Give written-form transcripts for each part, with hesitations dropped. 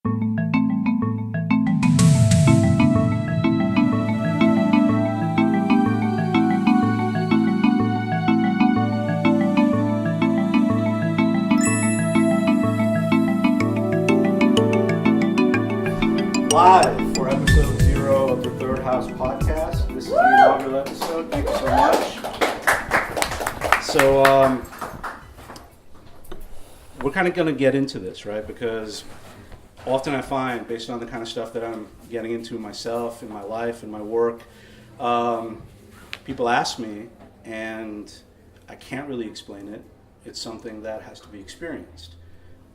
Live for episode 0 of the Third House podcast. This is the inaugural episode. Thank you so much. So, we're kind of going to get into this, right? Because often I find, based on the kind of stuff that I'm getting into myself, in my life, in my work, people ask me, and I can't really explain it. It's something that has to be experienced,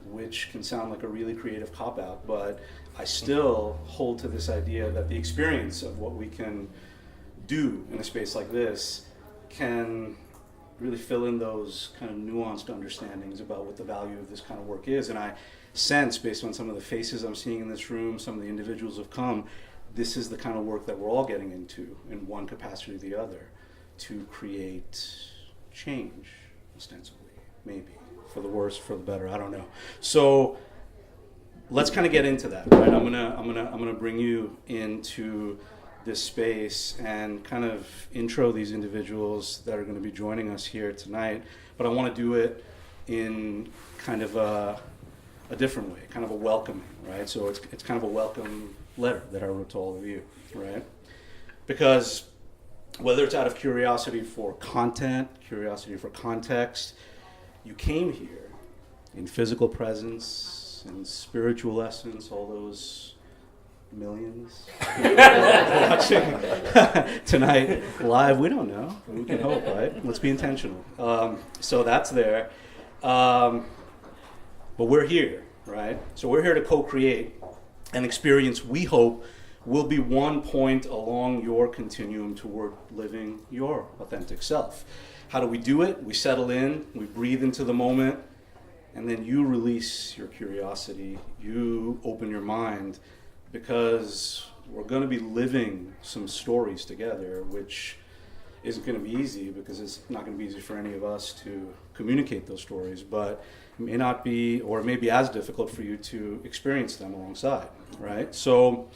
which can sound like a really creative cop-out, but I still hold to this idea that the experience of what we can do in a space like this can really fill in those kind of nuanced understandings about what the value of this kind of work is. And I sense, based on some of the faces I'm seeing in this room, some of the individuals who've come, this is the kind of work that we're all getting into in one capacity or the other to create change, ostensibly, maybe. For the worse, for the better, I don't know. So let's kind of get into that, right? I'm gonna bring you into this space and kind of intro these individuals that are going to be joining us here tonight. But I want to do it in kind of a different way, kind of a welcoming, right? So it's kind of a welcome letter that I wrote to all of you, right? Because whether it's out of curiosity for content, curiosity for context, you came here in physical presence, in spiritual essence, all those millions watching tonight live. We don't know. We can hope, right? Let's be intentional. So that's there. But we're here, right? So we're here to co-create an experience we hope will be one point along your continuum toward living your authentic self. How do we do it? We settle in, we breathe into the moment, and then you release your curiosity, you open your mind, because we're going to be living some stories together, which isn't going to be easy, because it's not going to be easy for any of us to communicate those stories, but it may not be, or it may be as difficult for you to experience them alongside, right? So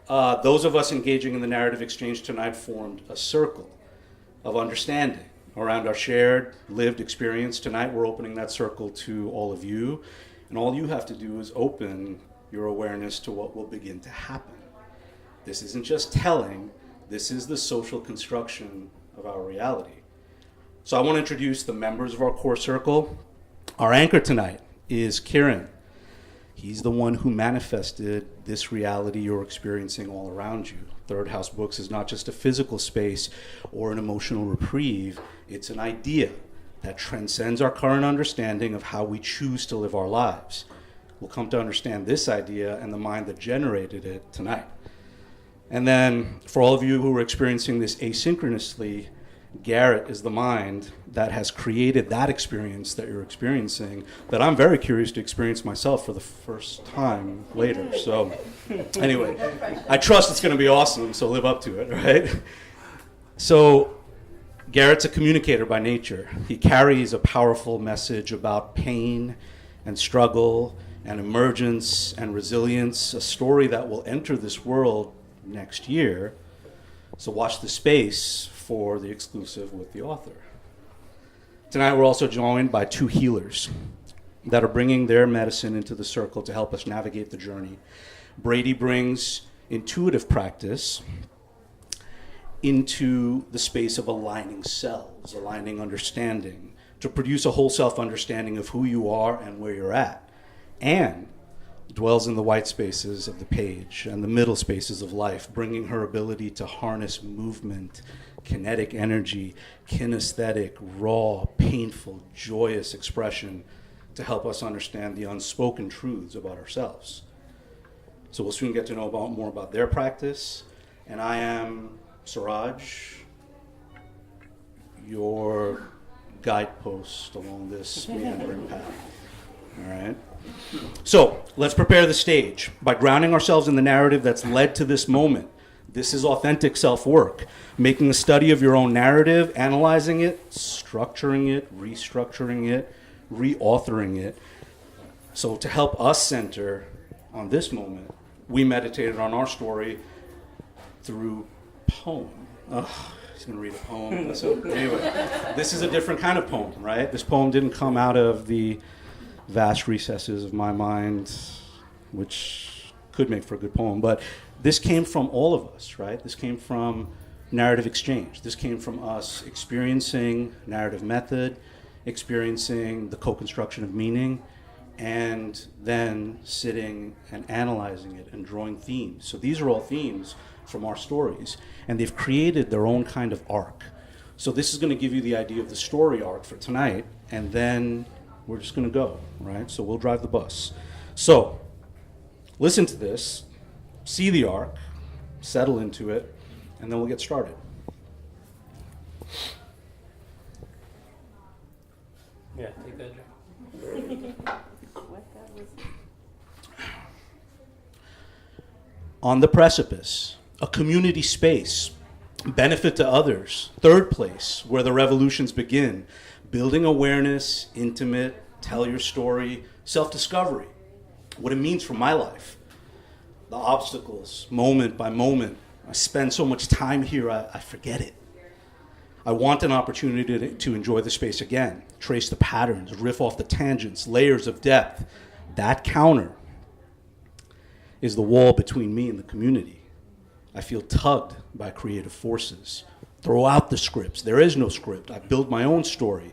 those of us engaging in the narrative exchange tonight formed a circle of understanding around our shared lived experience. Tonight we're opening that circle to all of you, and all you have to do is open your awareness to what will begin to happen. This isn't just telling, this is the social construction of our reality. So I want to introduce the members of our core circle. Our anchor tonight is Kieran. He's the one who manifested this reality you're experiencing all around you. Third House Books is not just a physical space or an emotional reprieve. It's an idea that transcends our current understanding of how we choose to live our lives. We'll come to understand this idea and the mind that generated it tonight. And then for all of you who are experiencing this asynchronously, Garrett is the mind that has created that experience that you're experiencing, that I'm very curious to experience myself for the first time later. So anyway, I trust it's going to be awesome, so live up to it, right? So Garrett's a communicator by nature. He carries a powerful message about pain and struggle and emergence and resilience, a story that will enter this world next year. So watch the space for the exclusive with the author. Tonight we're also joined by two healers that are bringing their medicine into the circle to help us navigate the journey. Brady brings intuitive practice into the space of aligning selves, aligning understanding, to produce a whole self-understanding of who you are and where you're at, and dwells in the white spaces of the page and the middle spaces of life, bringing her ability to harness movement, kinetic energy, kinesthetic, raw, painful, joyous expression to help us understand the unspoken truths about ourselves. So we'll soon get to know more about their practice. And I am Siraj, your guidepost along this meandering path. All right? So let's prepare the stage by grounding ourselves in the narrative that's led to this moment. This is authentic self-work, making a study of your own narrative, analyzing it, structuring it, restructuring it, reauthoring it. So to help us center on this moment, we meditated on our story through poem. Oh, he's going to read a poem. So anyway, this is a different kind of poem, right? This poem didn't come out of the vast recesses of my mind, which could make for a good poem, but this came from all of us, right? This came from narrative exchange. This came from us experiencing narrative method, experiencing the co-construction of meaning, and then sitting and analyzing it and drawing themes. So these are all themes from our stories, and they've created their own kind of arc. So this is going to give you the idea of the story arc for tonight, and then we're just going to go, right? So we'll drive the bus. So listen to this, see the arc, settle into it, and then we'll get started. Yeah, take that, Joe. On the precipice, a community space, benefit to others, third place, where the revolutions begin, building awareness, intimate, tell your story, self-discovery, what it means for my life, the obstacles, moment by moment. I spend so much time here, I forget it. I want an opportunity to enjoy the space again, trace the patterns, riff off the tangents, layers of depth. That counter is the wall between me and the community. I feel tugged by creative forces. Throw out the scripts. There is no script. I build my own story.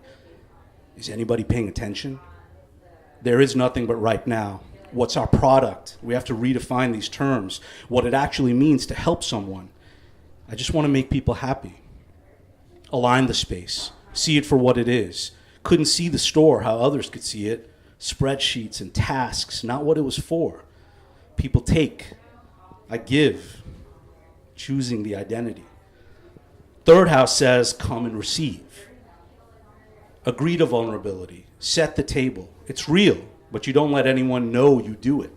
Is anybody paying attention? There is nothing but right now. What's our product? We have to redefine these terms, what it actually means to help someone. I just want to make people happy. Align the space. See it for what it is. Couldn't see the store how others could see it. Spreadsheets and tasks, not what it was for. People take. I give. Choosing the identity. Third house says, come and receive. Agree to vulnerability. Set the table. It's real, but you don't let anyone know you do it.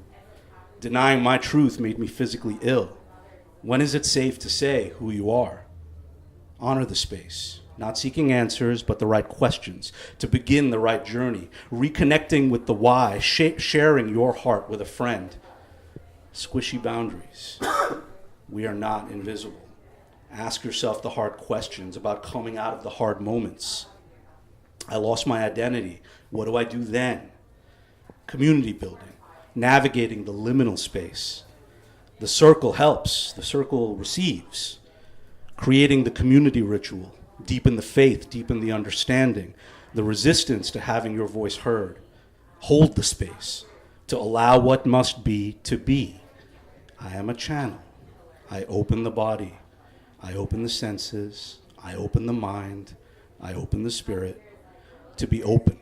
Denying my truth made me physically ill. When is it safe to say who you are? Honor the space. Not seeking answers, but the right questions. To begin the right journey. Reconnecting with the why. Sharing your heart with a friend. Squishy boundaries. We are not invisible. Ask yourself the hard questions about coming out of the hard moments. I lost my identity. What do I do then? Community building. Navigating the liminal space. The circle helps. The circle receives. Creating the community ritual. Deepen the faith. Deepen the understanding. The resistance to having your voice heard. Hold the space. To allow what must be to be. I am a channel. I open the body. I open the senses. I open the mind. I open the spirit. To be open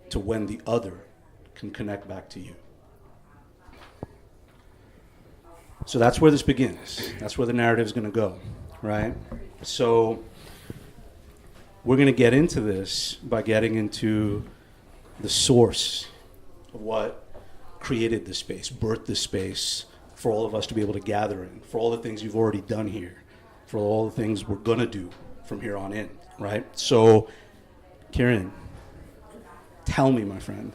to when the other can connect back to you. So that's where this begins. That's where the narrative is going to go, right? So we're going to get into this by getting into the source of what created this space, birthed this space for all of us to be able to gather in, for all the things you've already done here, for all the things we're going to do from here on in, right? So, Kieran, tell me, my friend,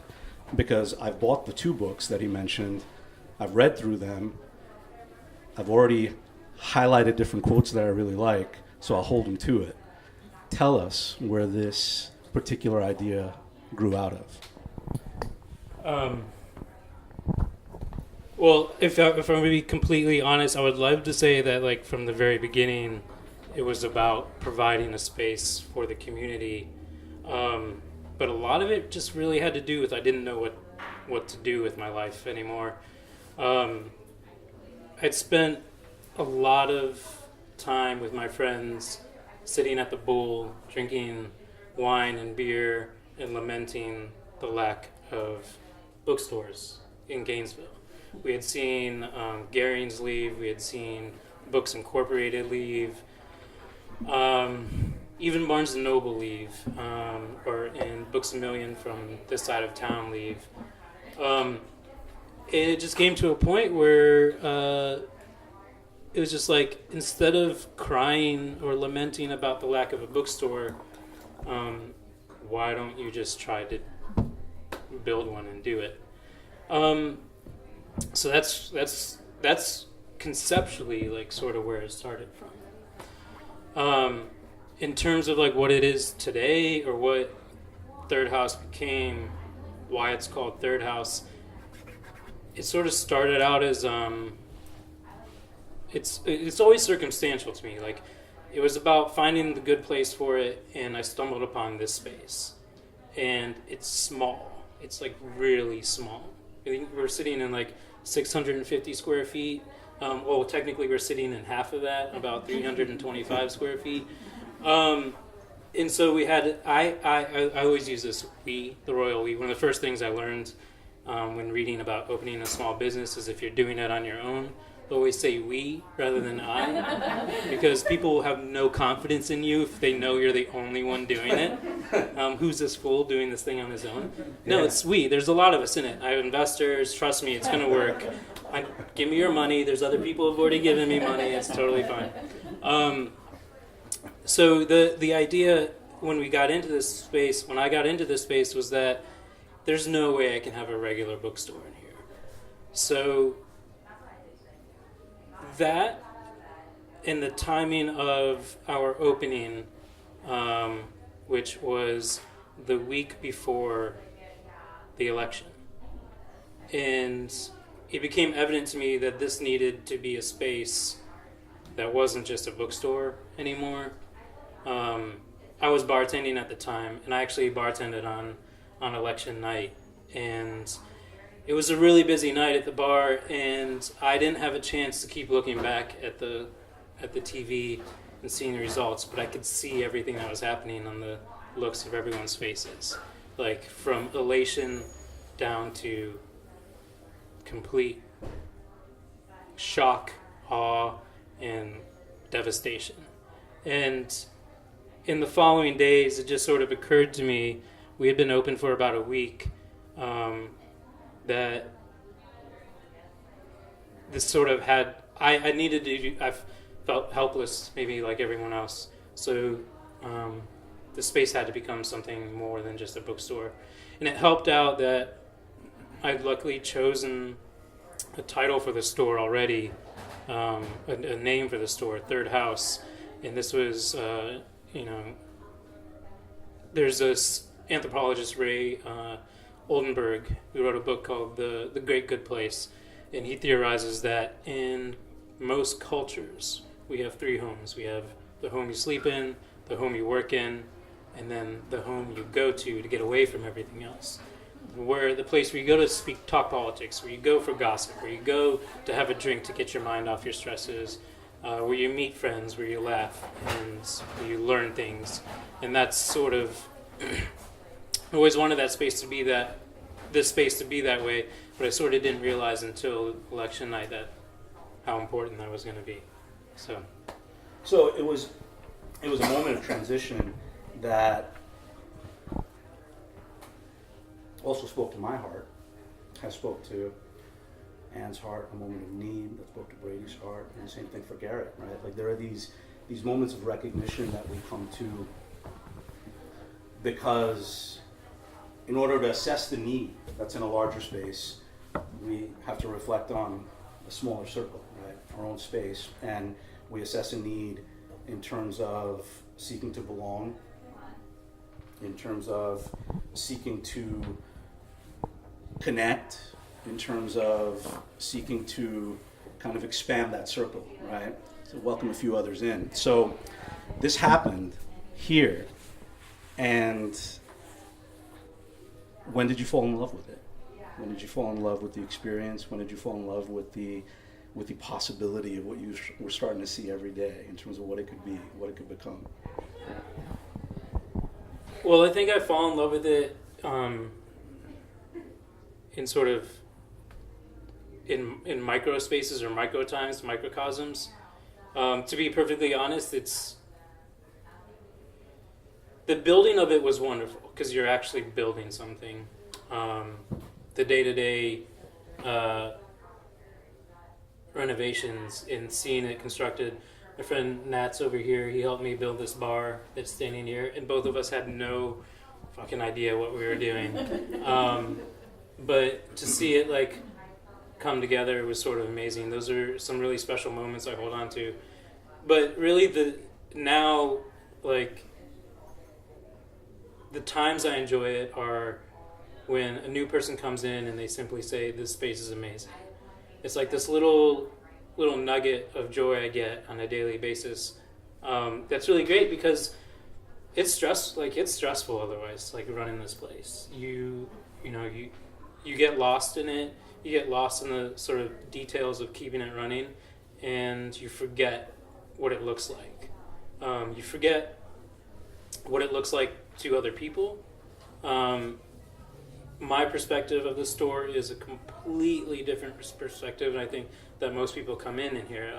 because I've bought the 2 books that he mentioned. I've read through them. I've already highlighted different quotes that I really like, so I'll hold them to it. Tell us where this particular idea grew out of. Well, if I'm going to be completely honest, I would love to say that, like, from the very beginning, it was about providing a space for the community. But a lot of it just really had to do with I didn't know what to do with my life anymore. I'd spent a lot of time with my friends sitting at the bowl, drinking wine and beer, and lamenting the lack of bookstores in Gainesville. We had seen Garing's leave. We had seen Books Incorporated leave. Even Barnes & Noble leave, and Books A Million from this side of town leave. It just came to a point where it was just like, instead of crying or lamenting about the lack of a bookstore, why don't you just try to build one and do it? So that's conceptually like sort of where it started from. In terms of like what it is today or what Third House became, why it's called Third House, it sort of started out as it's always circumstantial to me. Like it was about finding the good place for it, and I stumbled upon this space, and it's small. It's like really small. I think we're sitting in like 650 square feet. Well, technically we're sitting in half of that, about 325 square feet. And so we had, I always use this we, the royal we. One of the first things I learned when reading about opening a small business is if you're doing it on your own, always say we rather than I, because people will have no confidence in you if they know you're the only one doing it. Who's this fool doing this thing on his own? No, it's we. There's a lot of us in it. I have investors. Trust me, it's going to work. Give me your money. There's other people who've already given me money. It's totally fine. So the idea when I got into this space was that there's no way I can have a regular bookstore in here. So that and the timing of our opening, which was the week before the election. And it became evident to me that this needed to be a space that wasn't just a bookstore anymore. I was bartending at the time, and I actually bartended on election night. And it was a really busy night at the bar, and I didn't have a chance to keep looking back at the TV and seeing the results, but I could see everything that was happening on the looks of everyone's faces, like from elation down to complete shock, awe, and devastation. And in the following days, it just sort of occurred to me, we had been open for about a week, that this sort of had, I felt helpless, maybe like everyone else. So the space had to become something more than just a bookstore. And it helped out that I'd luckily chosen a title for the store already, a name for the store, Third House. And this was, there's this anthropologist, Ray Oldenburg, who wrote a book called The Great Good Place, and he theorizes that in most cultures we have three homes. We have the home you sleep in, the home you work in, and then the home you go to get away from everything else. Where the place where you go to talk politics, where you go for gossip, where you go to have a drink to get your mind off your stresses, where you meet friends, where you laugh, and where you learn things. And that's sort of I always wanted this space to be that way, but I sort of didn't realize until election night that how important that was going to be. So it was a moment of transition that also spoke to my heart, has spoke to Anne's heart, a moment of need, that spoke to Brady's heart, and the same thing for Garrett, right? Like there are these moments of recognition that we come to because in order to assess the need that's in a larger space, we have to reflect on a smaller circle, right? Our own space, and we assess a need in terms of seeking to belong, in terms of seeking to connect, in terms of seeking to kind of expand that circle, right? To welcome a few others in. So this happened here, and when did you fall in love with it? When did you fall in love with the experience? When did you fall in love with the possibility of what you were starting to see every day in terms of what it could be, what it could become? Well, I think I fall in love with it in sort of in micro spaces or micro times, microcosms. To be perfectly honest, the building of it was wonderful because you're actually building something. The day-to-day renovations and seeing it constructed. My friend Nat's over here, he helped me build this bar that's standing here, and both of us had no fucking idea what we were doing. But to see it like come together was sort of amazing. Those are some really special moments I hold on to. But really, now, like, the times I enjoy it are when a new person comes in and they simply say, "This space is amazing." It's like this little nugget of joy I get on a daily basis. That's really great because it's stressful otherwise, like running this place. You get lost in it. You get lost in the sort of details of keeping it running, and you forget what it looks like. You forget what it looks like to other people. My perspective of the store is a completely different perspective, and I think that most people come in here.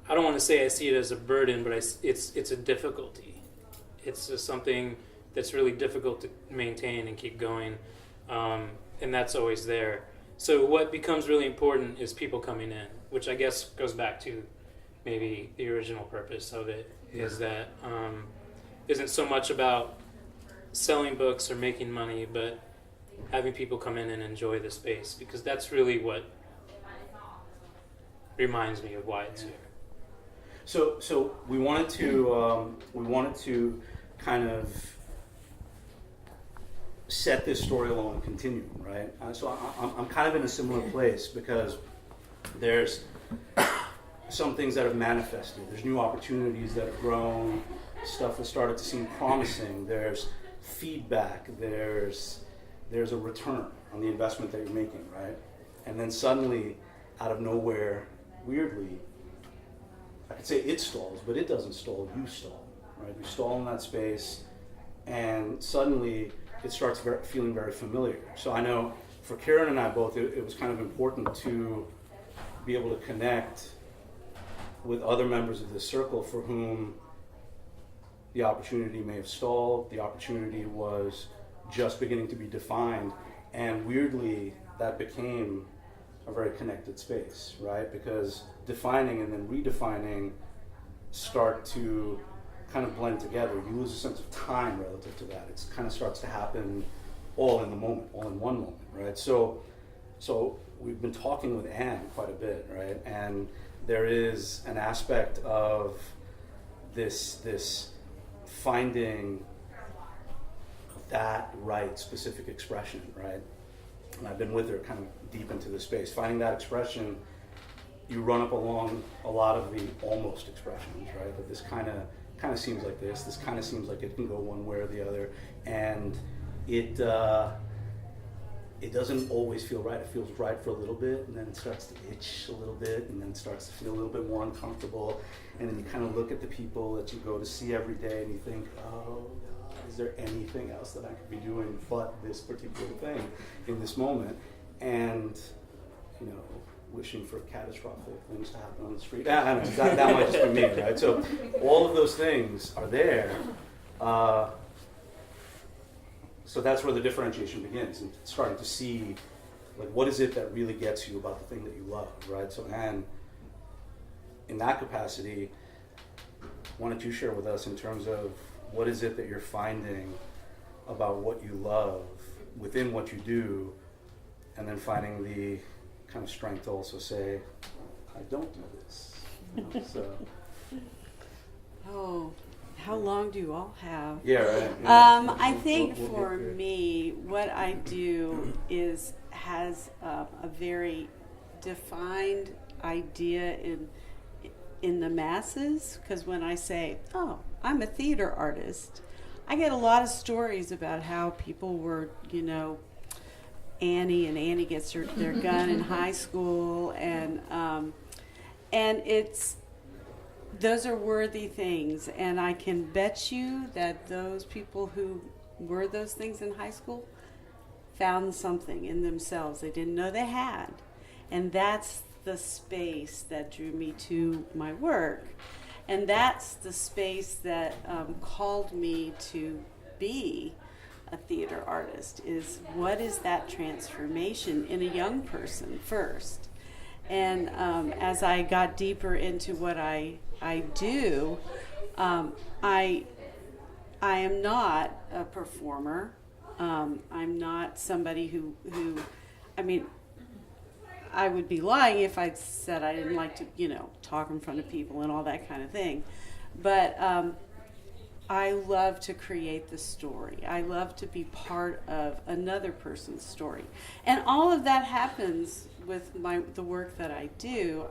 I don't want to say I see it as a burden, but it's a difficulty. It's just something that's really difficult to maintain and keep going, and that's always there. So what becomes really important is people coming in, which I guess goes back to maybe the original purpose of it, is that isn't so much about selling books or making money, but having people come in and enjoy the space, because that's really what reminds me of why it's here. So we wanted to kind of set this story along a continuum, right? So I'm kind of in a similar place because there's some things that have manifested. There's new opportunities that have grown. Stuff has started to seem promising. There's feedback. There's a return on the investment that you're making, right? And then suddenly, out of nowhere, weirdly, I could say it stalls, but it doesn't stall. You stall, right? You stall in that space, and suddenly it starts feeling very familiar. So I know for Karen and I both, it was kind of important to be able to connect with other members of this circle for whom the opportunity may have stalled, the opportunity was just beginning to be defined, and weirdly that became a very connected space, right? Because defining and then redefining start to kind of blend together. You lose a sense of time relative to that. It kind of starts to happen all in the moment, all in one moment, right? So we've been talking with Anne quite a bit, right? And there is an aspect of this finding that right specific expression, right? And I've been with her kind of deep into this space. Finding that expression, you run up along a lot of the almost expressions, right? That this kind of seems like this kind of seems like it can go one way or the other, and it doesn't always feel right. It feels right for a little bit, and then it starts to itch a little bit, and then it starts to feel a little bit more uncomfortable, and then you kind of look at the people that you go to see every day, and you think, oh, is there anything else that I could be doing but this particular thing in this moment? And, wishing for catastrophic things to happen on the street. I don't know, that might just be me, right? So all of those things are there. So that's where the differentiation begins, and starting to see, like, what is it that really gets you about the thing that you love, right? So, Anne, in that capacity, why don't you share with us in terms of what is it that you're finding about what you love within what you do, and then finding the kind of strength to also say, I don't do this. So. Oh, how long do you all have? Yeah, right. Yeah. I think we'll for me, what I do has a very defined idea in the masses. Because when I say, "Oh, I'm a theater artist," I get a lot of stories about how people were, Annie gets their gun in high school, and those are worthy things, and I can bet you that those people who were those things in high school found something in themselves they didn't know they had, and that's the space that drew me to my work, and that's the space that called me to be a theater artist. Is what is that transformation in a young person first, and as I got deeper into what I do, I am not a performer. I'm not somebody who I would be lying if I said I didn't like to, talk in front of people and all that kind of thing. But I love to create the story. I love to be part of another person's story. And all of that happens with the work that I do.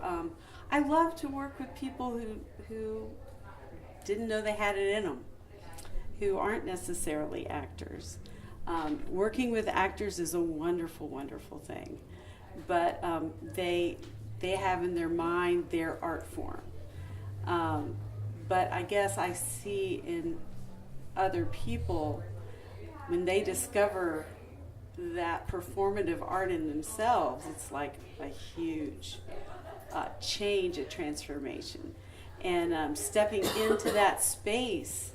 I love to work with people who didn't know they had it in them, who aren't necessarily actors. Working with actors is a wonderful, wonderful thing. But they have in their mind their art form. But I guess I see in other people, when they discover that performative art in themselves, it's like a huge change, a transformation. And stepping into that space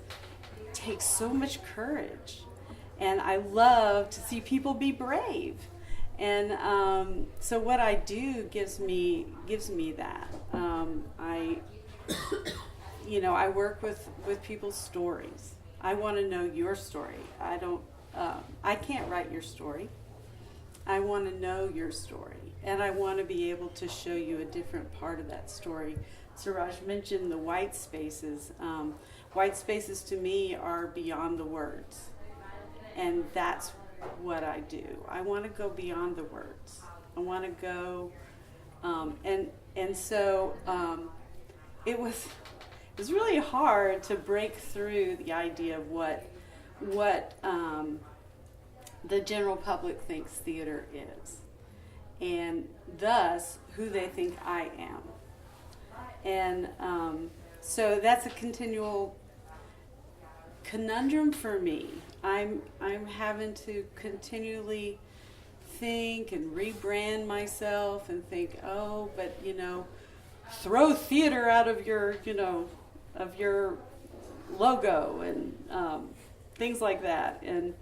takes so much courage. And I love to see people be brave. And so what I do gives me that. I work with people's stories. I want to know your story. I can't write your story. I want to know your story. And I want to be able to show you a different part of that story. Suraj mentioned the white spaces. White spaces to me are beyond the words. And that's what I do. I want to go beyond the words. I want to go, so it was really hard to break through the idea of what the general public thinks theater is, and thus who they think I am. And so that's a continual conundrum for me. I'm having to continually think and rebrand myself and think, but throw theater out of your logo and things like that, and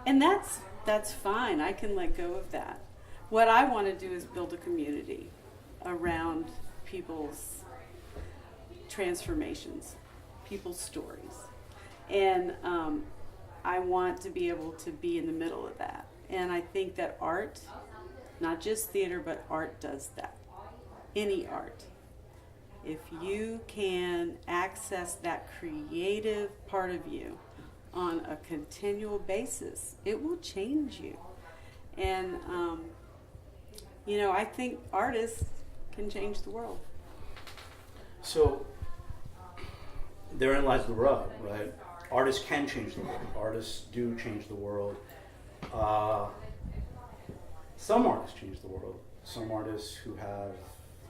that's fine. I can let go of that. What I want to do is build a community around people's transformations, people's stories, and I want to be able to be in the middle of that. And I think that art, not just theater, but art does that. Any art. If you can access that creative part of you on a continual basis, it will change you. And, I think artists can change the world. So therein lies the rub, right? Artists can change the world. Artists do change the world. Some artists change the world. Some artists who have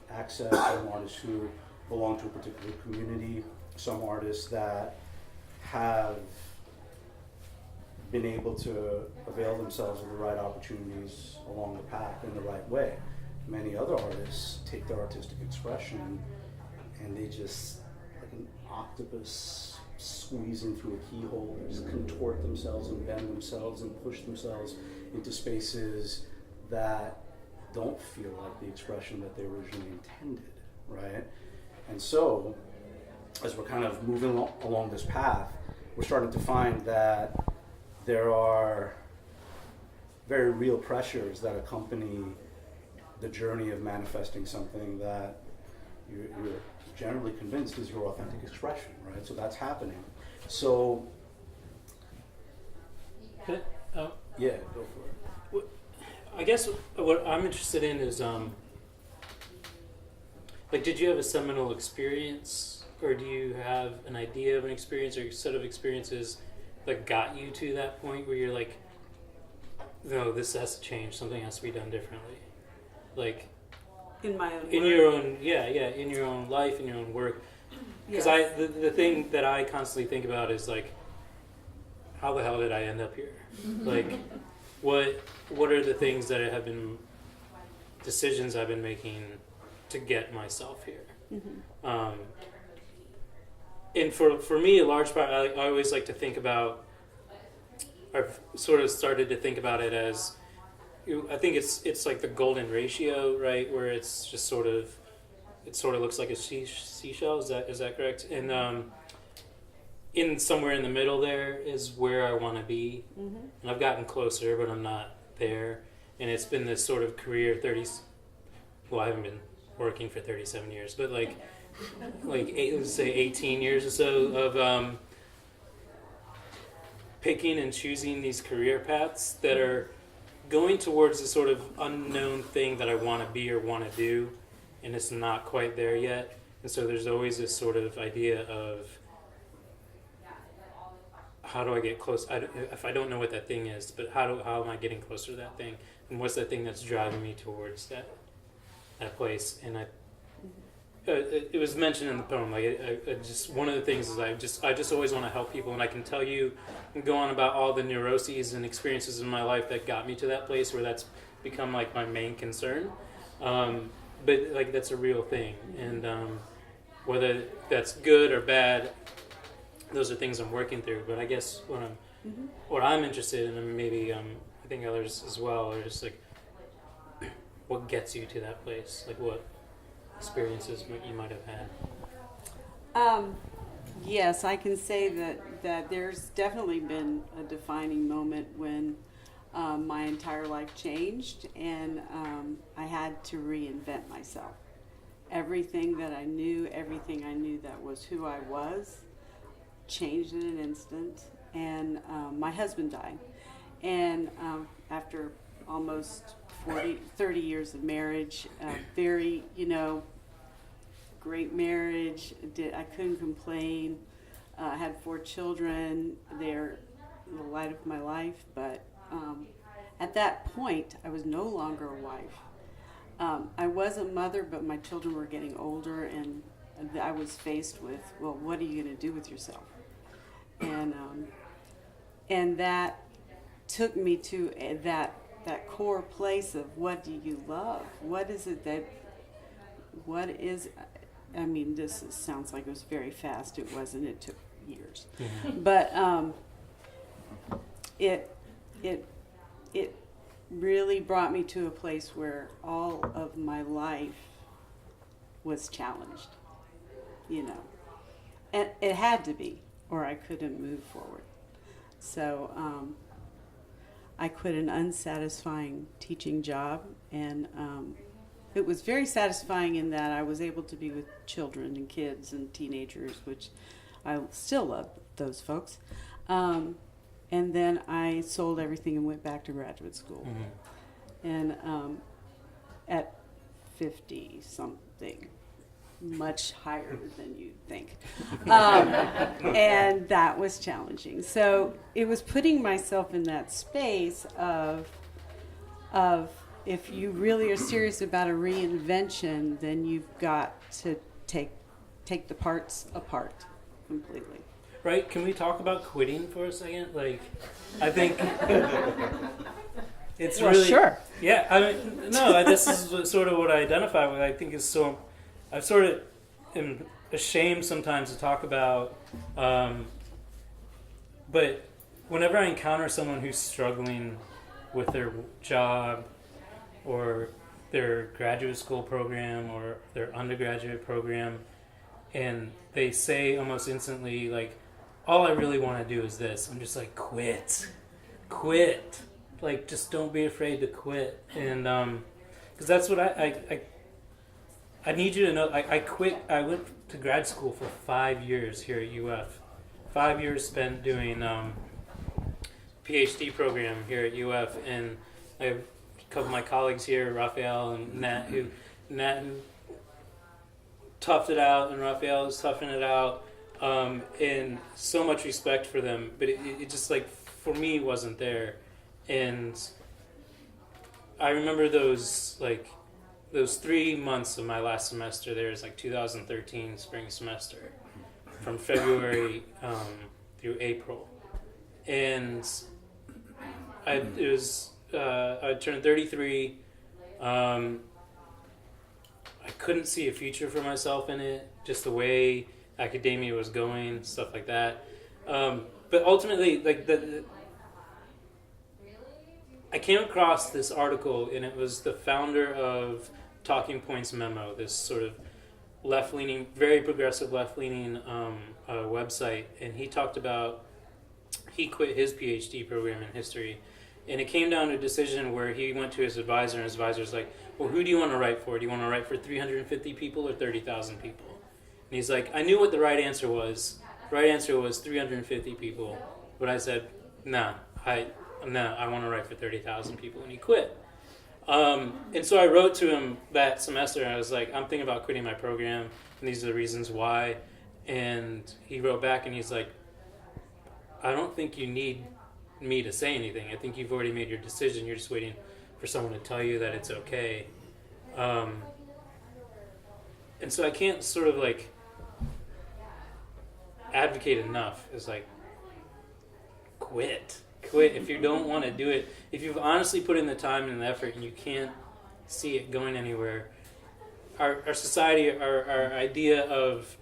access, some artists who belong to a particular community, some artists that have been able to avail themselves of the right opportunities along the path in the right way. Many other artists take their artistic expression and they just, like an octopus squeezing through a keyhole, they just contort themselves and bend themselves and push themselves into spaces that don't feel like the expression that they originally intended, right? And so, as we're kind of moving along this path, we're starting to find that there are very real pressures that accompany the journey of manifesting something that you're generally convinced is your authentic expression, right? So that's happening. So, yeah, go for it. I guess what I'm interested in is, did you have a seminal experience, or do you have an idea of an experience or a set of experiences that got you to that point where you're like, no, this has to change, something has to be done differently? Like, In my own work. in your own, in your own life, in your own work. Because Yes. the thing that I constantly think about is like, how the hell did I end up here? Like, what are the things that have been decisions I've been making to get myself here? Mm-hmm. And for me, a large part, I always like to think about. I've sort of started to think about it as, I think it's like the golden ratio, right? Where it's just sort of, it sort of looks like a seashell. Is that correct? And in somewhere in the middle there is where I want to be. Mm-hmm. And I've gotten closer, but I'm not there. And it's been this sort of career well, I haven't been working for 37 years, but let's say 18 years or so of picking and choosing these career paths that are going towards this sort of unknown thing that I want to be or want to do, and it's not quite there yet. And so there's always this sort of idea of, how do I get close? If I don't know what that thing is, but how am I getting closer to that thing? And what's that thing that's driving me towards that place? And it was mentioned in the poem. I just one of the things is I just always want to help people, and I can tell you and go on about all the neuroses and experiences in my life that got me to that place where that's become like my main concern. But like that's a real thing, and whether that's good or bad, those are things I'm working through. But I guess what I'm interested in, and maybe I think others as well, are just like what gets you to that place, like what experiences you might have had. Yes, I can say that there's definitely been a defining moment when my entire life changed, and I had to reinvent myself. Everything that I knew, everything I knew that was who I was, changed in an instant. And my husband died, and after almost 30 years of marriage, very, great marriage. I couldn't complain. I had 4 children. They're the light of my life. But at that point, I was no longer a wife. I was a mother, but my children were getting older, and I was faced with, well, what are you going to do with yourself? And that took me to that core place of, what do you love? What is it I mean, sounds like it was very fast. It wasn't. It took years. Mm-hmm. But it really brought me to a place where all of my life was challenged, and it had to be, or I couldn't move forward. So I quit an unsatisfying teaching job, and it was very satisfying in that I was able to be with children and kids and teenagers, which I still love those folks. And then I sold everything and went back to graduate school. Mm-hmm. And at 50-something, much higher than you'd think. And that was challenging. So it was putting myself in that space of if you really are serious about a reinvention, then you've got to take the parts apart completely. Right? Can we talk about quitting for a second? Like, I think it's really... Sure. Yeah, I mean, no, this is sort of what I identify with. I think is so... I sort of am ashamed sometimes to talk about, but whenever I encounter someone who's struggling with their job or their graduate school program or their undergraduate program, and they say almost instantly, like, all I really want to do is this. I'm just like, quit. Like, just don't be afraid to quit. And because that's what I need you to know. I quit. I went to grad school for 5 years here at UF. 5 years spent doing PhD program here at UF, and I have a couple of my colleagues here, Raphael and Nat, who toughed it out, and Raphael is toughing it out. And so much respect for them, but it just, like, for me, wasn't there. And I remember those 3 months of my last semester there is like 2013 spring semester, from February through April, and I turned 33. I couldn't see a future for myself in it, just the way academia was going, stuff like that. But ultimately, like, I came across this article, and it was the founder of Talking Points Memo, this sort of left-leaning, very progressive left-leaning website, and he talked about he quit his PhD program in history, And it came down to a decision where he went to his advisor, and his advisor's like, well, who do you want to write for? Do you want to write for 350 people or 30,000 people? And he's like, I knew what the right answer was. The right answer was 350 people. But I said, I want to write for 30,000 people. And he quit. And so I wrote to him that semester, and I was like, I'm thinking about quitting my program, and these are the reasons why. And he wrote back, and he's like, I don't think you need me to say anything. I think you've already made your decision. You're just waiting for someone to tell you that it's okay. And so I can't sort of like advocate enough. It's like, quit if you don't want to do it. If you've honestly put in the time and the effort and you can't see it going anywhere. Our society, our idea of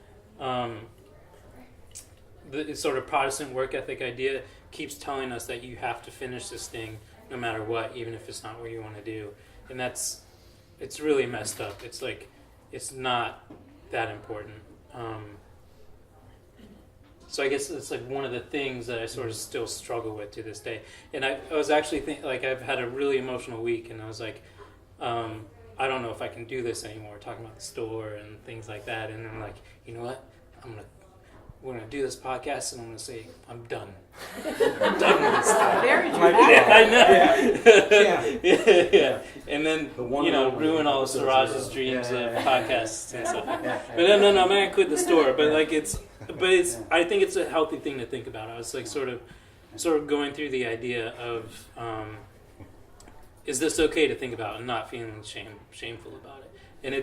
the sort of Protestant work ethic idea keeps telling us that you have to finish this thing no matter what, even if it's not what you want to do. And it's really messed up. It's like, it's not that important. So I guess it's like one of the things that I sort of still struggle with to this day. And I was actually I've had a really emotional week, and I was like, I don't know if I can do this anymore, talking about the store and things like that. And I'm like, you know what? We're going to do this podcast, and I'm going to say, I'm done. I'm done with this stuff. Very dramatic. Yeah, I know. Yeah. Yeah. And then, ruin all of Siraj's dreams of podcasts and stuff. But no, I'm not going to quit the store. But I think it's a healthy thing to think about. I was like sort of going through the idea of, is this okay to think about, and not feeling shameful about it. And I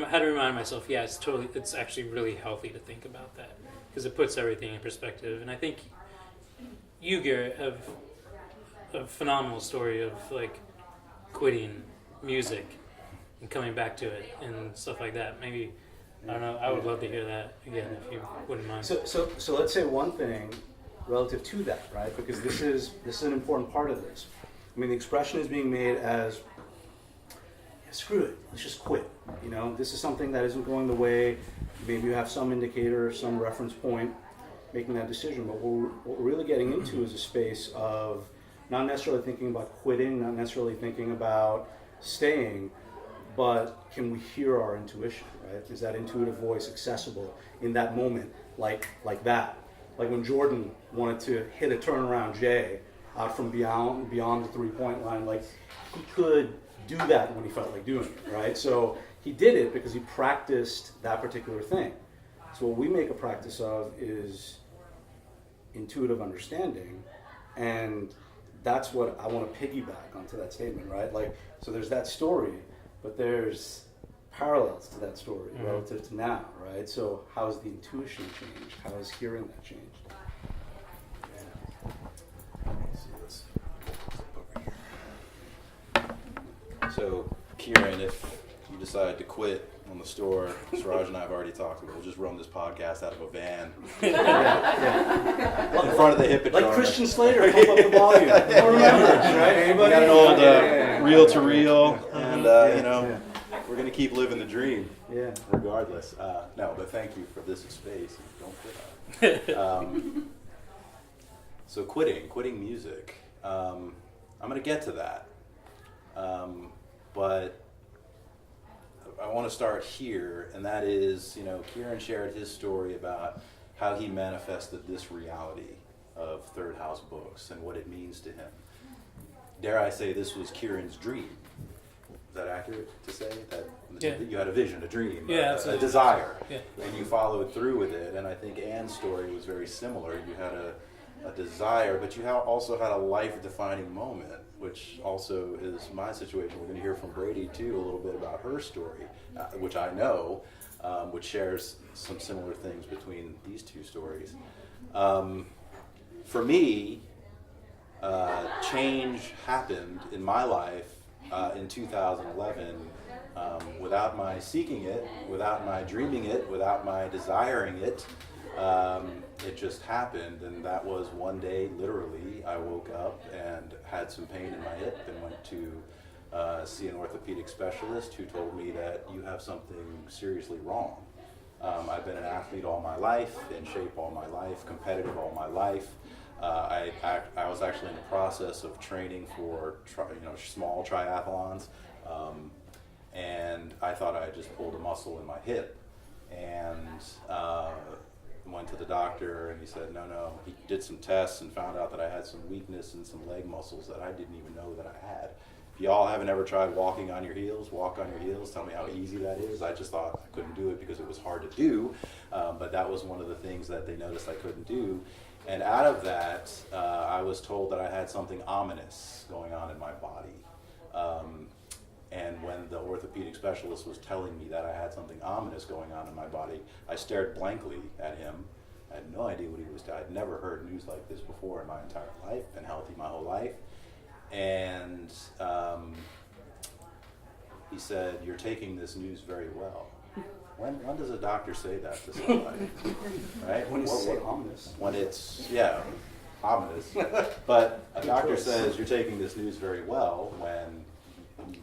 had to remind myself, it's actually really healthy to think about that, because it puts everything in perspective. And I think you, Garrett, have a phenomenal story of like quitting music and coming back to it and stuff like that. Maybe, I don't know, I would love to hear that again if you wouldn't mind. So let's say one thing relative to that, right? Because this is an important part of this. I mean, the expression is being made as, screw it, let's just quit. This is something that isn't going the way. Maybe you have some indicator, some reference point making that decision. But what we're really getting into is a space of not necessarily thinking about quitting, not necessarily thinking about staying, but can we hear our intuition, right? Is that intuitive voice accessible in that moment, like that? Like when Jordan wanted to hit a turnaround J out from beyond the three-point line, like he could do that when he felt like doing it, right? So he did it because he practiced that particular thing. So what we make a practice of is intuitive understanding, and that's what I want to piggyback onto that statement, right? Like, so there's that story, but there's parallels to that story relative to now, right? So how has the intuition changed? How has hearing that changed? So, Kieran, if you decide to quit on the store, Siraj and I have already talked about it. We'll just run this podcast out of a van in front of the Hippodrome. Like Christian Slater, pump up the volume. No remembrance, right? Anybody? We got an old reel-to-reel, and we're going to keep living the dream, regardless. No, but thank you for this space. Don't quit on it. So quitting music. I'm going to get to that. But I want to start here, and that is, Kieran shared his story about how he manifested this reality of Third House Books and what it means to him. Dare I say this was Kieran's dream? Is that accurate to say? That you had a vision, a dream, a desire, and you followed through with it. And I think Anne's story was very similar. You had a desire, but you also had a life-defining moment, which also is my situation. We're going to hear from Brady, too, a little bit about her story, which I know, which shares some similar things between these two stories. For me, change happened in my life in 2011 without my seeking it, without my dreaming it, without my desiring it. It just happened, and that was one day, literally, I woke up and had some pain in my hip and went to see an orthopedic specialist who told me that you have something seriously wrong. I've been an athlete all my life, in shape all my life, competitive all my life, I was actually in the process of training for small triathlons, and I thought I had just pulled a muscle in my hip, and went to the doctor, and he said no. He did some tests and found out that I had some weakness in some leg muscles that I didn't even know that I had. If y'all haven't ever tried walking on your heels, walk on your heels. Tell me how easy that is. I just thought I couldn't do it because it was hard to do, but that was one of the things that they noticed I couldn't do. And out of that, I was told that I had something ominous going on in my body. And when the orthopedic specialist was telling me that I had something ominous going on in my body, I stared blankly at him. I had no idea what he was doing. I'd never heard news like this before in my entire life. Been healthy my whole life. And he said, "You're taking this news very well." When does a doctor say that to somebody? Right? When you say ominous. When it's, ominous. But a doctor says, "You're taking this news very well," when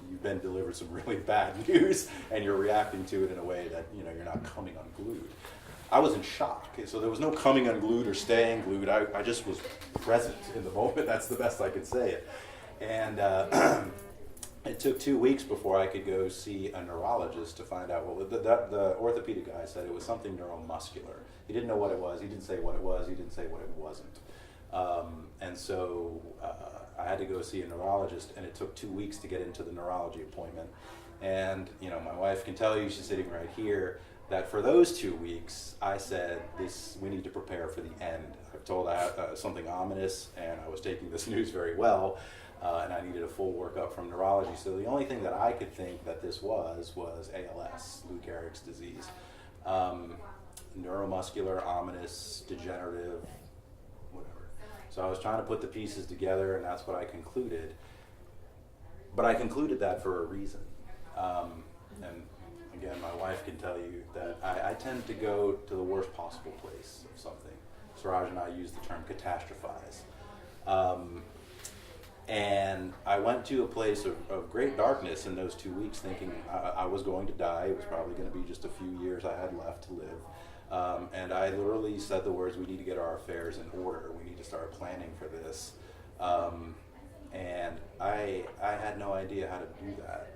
you've been delivered some really bad news and you're reacting to it in a way that you're not coming unglued. I was in shock. So there was no coming unglued or staying glued. I just was present in the moment. That's the best I could say it. And it took 2 weeks before I could go see a neurologist to find out the orthopedic guy said it was something neuromuscular. He didn't know what it was. He didn't say what it was. He didn't say what it wasn't. And so I had to go see a neurologist, and it took 2 weeks to get into the neurology appointment. And my wife can tell you, she's sitting right here, that for those 2 weeks, I said, we need to prepare for the end. I was told I had something ominous, and I was taking this news very well, and I needed a full workup from neurology. So the only thing that I could think that this was ALS, Lou Gehrig's disease. Neuromuscular, ominous, degenerative, whatever. So I was trying to put the pieces together, and that's what I concluded. But I concluded that for a reason. And again, my wife can tell you that I tend to go to the worst possible place of something. Suraj and I use the term catastrophize. And I went to a place of great darkness in those 2 weeks, thinking I was going to die. It was probably going to be just a few years I had left to live. And I literally said the words, "We need to get our affairs in order. We need to start planning for this." And I had no idea how to do that.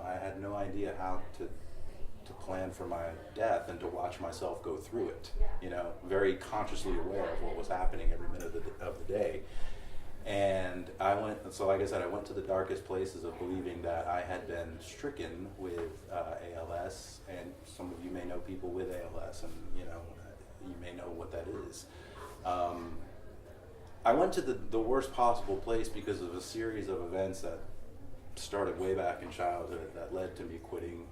I had no idea how to plan for my death and to watch myself go through it. Very consciously aware of what was happening every minute of the day. And like I said, I went to the darkest places of believing that I had been stricken with ALS, and some of you may know people with ALS, and you may know what that is. I went to the worst possible place because of a series of events that started way back in childhood that led to me quitting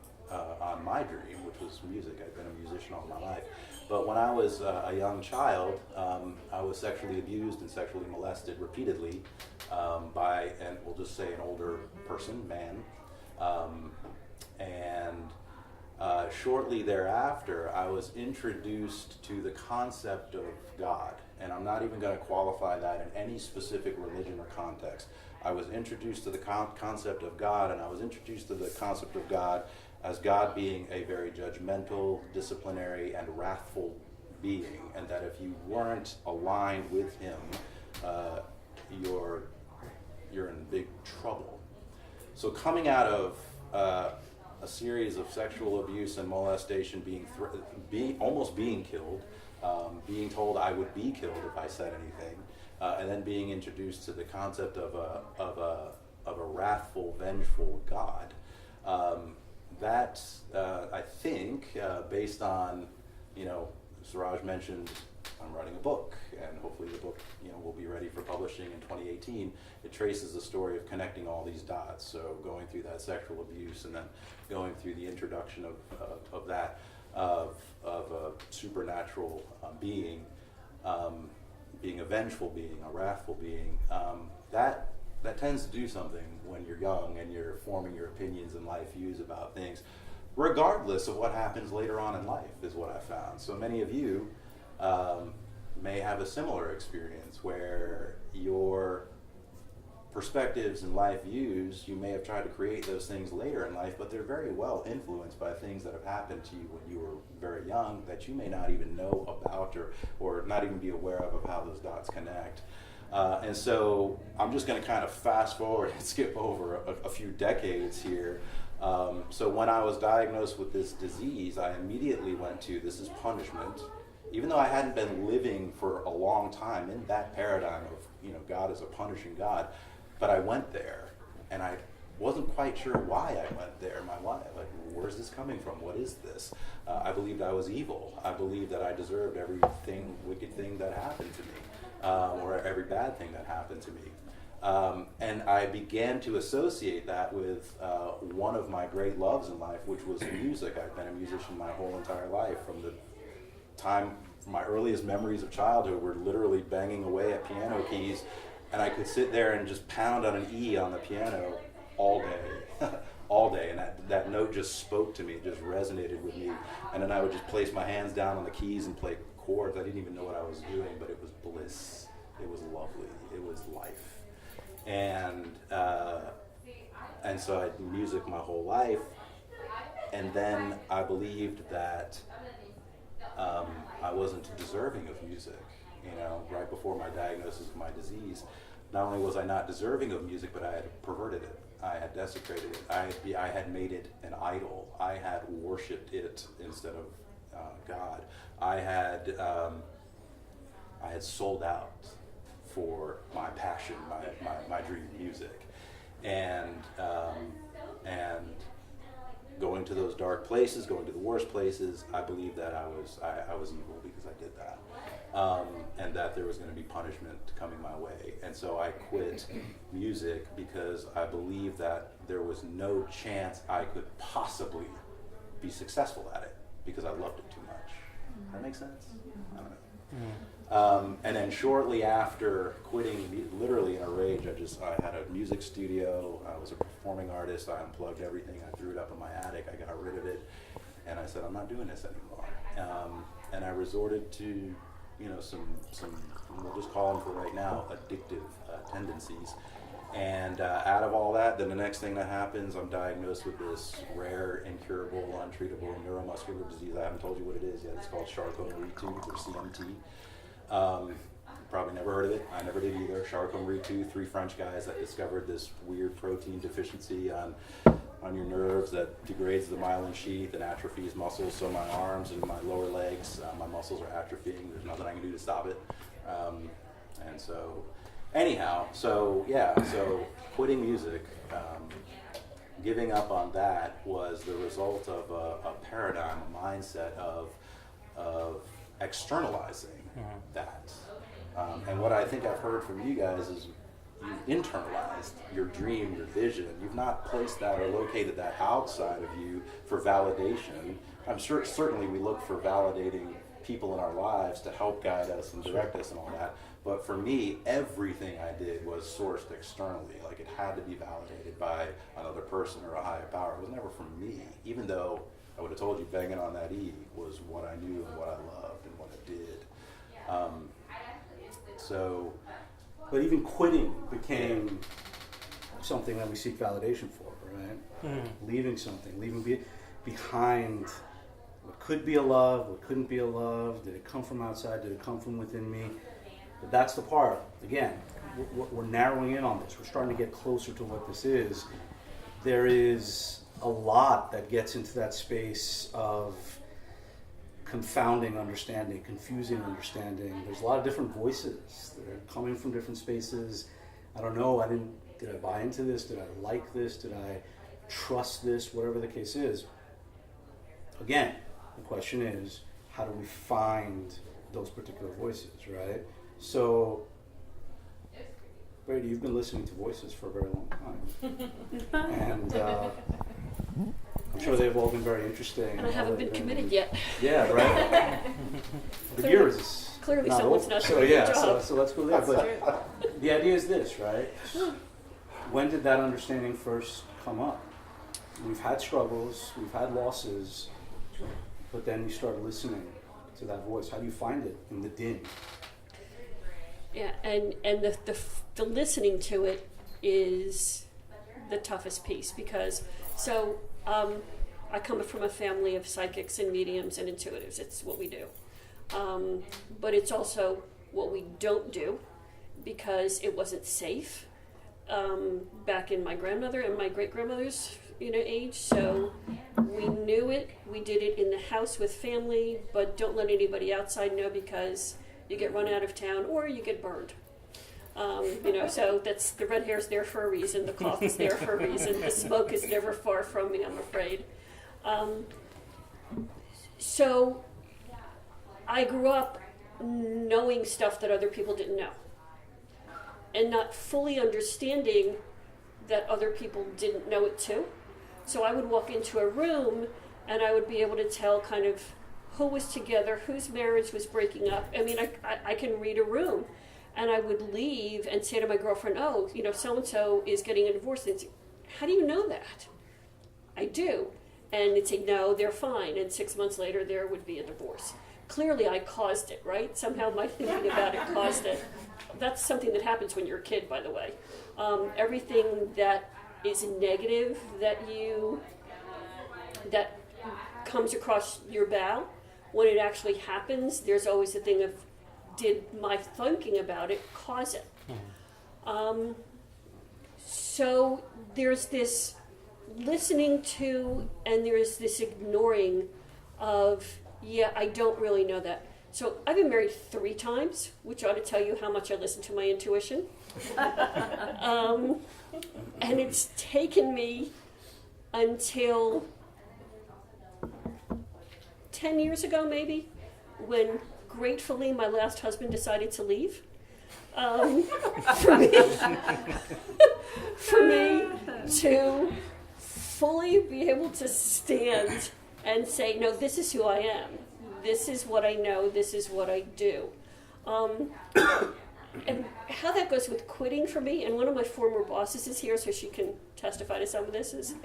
on my dream, which was music. I've been a musician all my life. But when I was a young child, I was sexually abused and sexually molested repeatedly by, and we'll just say an older person, man. Shortly thereafter, I was introduced to the concept of God. And I'm not even going to qualify that in any specific religion or context. I was introduced to the concept of God, and I was introduced to the concept of God as God being a very judgmental, disciplinary, and wrathful being, and that if you weren't aligned with him, you're in big trouble. So coming out of a series of sexual abuse and molestation, almost being killed, being told I would be killed if I said anything, and then being introduced to the concept of a wrathful, vengeful God. That I think, based on, Suraj mentioned I'm writing a book, and hopefully the book, will be ready for publishing in 2018. It traces the story of connecting all these dots. So going through that sexual abuse, and then going through the introduction of a supernatural being, being a vengeful being, a wrathful being. That tends to do something when you're young and you're forming your opinions and life views about things, regardless of what happens later on in life, is what I found. So many of you may have a similar experience where perspectives and life views, you may have tried to create those things later in life, but they're very well influenced by things that have happened to you when you were very young that you may not even know about, or not even be aware of how those dots connect. And so I'm just going to kind of fast forward and skip over a few decades here. So when I was diagnosed with this disease, I immediately went to, this is punishment. Even though I hadn't been living for a long time in that paradigm of, God is a punishing God, but I went there, and I wasn't quite sure why I went there. My life, like, where's this coming from? What is this? I believed I was evil. I believed that I deserved everything, wicked thing that happened to me, or every bad thing that happened to me. And I began to associate that with one of my great loves in life, which was music. I've been a musician my whole entire life. From the time, from my earliest memories of childhood, we're literally banging away at piano keys, and I could sit there and just pound on an E on the piano all day, all day, and that note just spoke to me, it just resonated with me, and then I would just place my hands down on the keys and play chords. I didn't even know what I was doing, but it was bliss, it was lovely, it was life, and so I did music my whole life, and then I believed that I wasn't deserving of music. Right before my diagnosis of my disease, not only was I not deserving of music, but I had perverted it. I had desecrated it. I had made it an idol. I had worshipped it instead of God. I had sold out for my passion, my dream music, and going to those dark places, going to the worst places. I believed that I was evil because I did that. And that there was going to be punishment coming my way. And so I quit music because I believed that there was no chance I could possibly be successful at it because I loved it too much. Does that make sense? I don't know. And then shortly after quitting, literally in a rage, I had a music studio. I was a performing artist. I unplugged everything. I threw it up in my attic. I got rid of it. And I said, I'm not doing this anymore. And I resorted to some we'll just call them for right now, addictive tendencies. And out of all that, then the next thing that happens, I'm diagnosed with this rare, incurable, untreatable neuromuscular disease. I haven't told you what it is yet. It's called Charcot-Marie-Tooth, or CMT. Probably never heard of it. I never did either. Charcot-Marie-Tooth, 3 French guys that discovered this weird protein deficiency on your nerves that degrades the myelin sheath and atrophies muscles. So my arms and my lower legs, my muscles are atrophying. There's nothing I can do to stop it. And so, anyhow, so quitting music, giving up on that was the result of a paradigm, a mindset of externalizing that. And what I think I've heard from you guys is you've internalized your dream, your vision. You've not placed that or located that outside of you for validation. I'm sure certainly we look for validating people in our lives to help guide us and direct us and all that. But for me, everything I did was sourced externally. Like, it had to be validated by another person or a higher power. It was never from me, even though I would have told you banging on that E was what I knew and what I loved and what I did. But even quitting became something that we seek validation for, right? Leaving something, leaving behind what could be a love, what couldn't be a love. Did it come from outside? Did it come from within me? But that's the part. Again, we're narrowing in on this. We're starting to get closer to what this is. There is a lot that gets into that space of confounding understanding, confusing understanding. There's a lot of different voices that are coming from different spaces. I don't know, did I buy into this? Did I like this? Did I trust this? Whatever the case is. Again, the question is, how do we find those particular voices, right? So, Brady, you've been listening to voices for a very long time. And I'm sure they've all been very interesting. And I haven't been committed yet. Yeah, right. The year is clearly not someone's over. not So doing yeah, their job. so let's go there. But the idea is this, right? When did that understanding first come up? We've had struggles, we've had losses, but then you start listening to that voice. How do you find it in the din? Yeah, and the listening to it is the toughest piece, because I come from a family of psychics and mediums and intuitives. It's what we do. But it's also what we don't do, because it wasn't safe back in my grandmother and my great-grandmother's age. So we knew it. We did it in the house with family, but don't let anybody outside know, because you get run out of town or you get burned. So that's, the red hair's there for a reason, the cough is there for a reason, the smoke is never far from me, I'm afraid. So I grew up knowing stuff that other people didn't know, and not fully understanding that other people didn't know it too. So I would walk into a room and I would be able to tell kind of who was together, whose marriage was breaking up. I mean, I can read a room, and I would leave and say to my girlfriend, oh, so-and-so is getting a divorce. And say, how do you know that? I do. And it'd say, no, they're fine. And 6 months later, there would be a divorce. Clearly, I caused it, right? Somehow my thinking about it caused it. That's something that happens when you're a kid, by the way. Everything that is negative that comes across your bow, when it actually happens, there's always a thing of, did my thinking about it cause it? So there's this listening to, and there's this ignoring of, yeah, I don't really know that. So I've been married 3 times, which ought to tell you how much I listen to my intuition. And it's taken me until 10 years ago, maybe, when gratefully my last husband decided to leave. For me to fully be able to stand and say, no, this is who I am. This is what I know. This is what I do. And how that goes with quitting for me, and one of my former bosses is here, so she can testify to some of this, is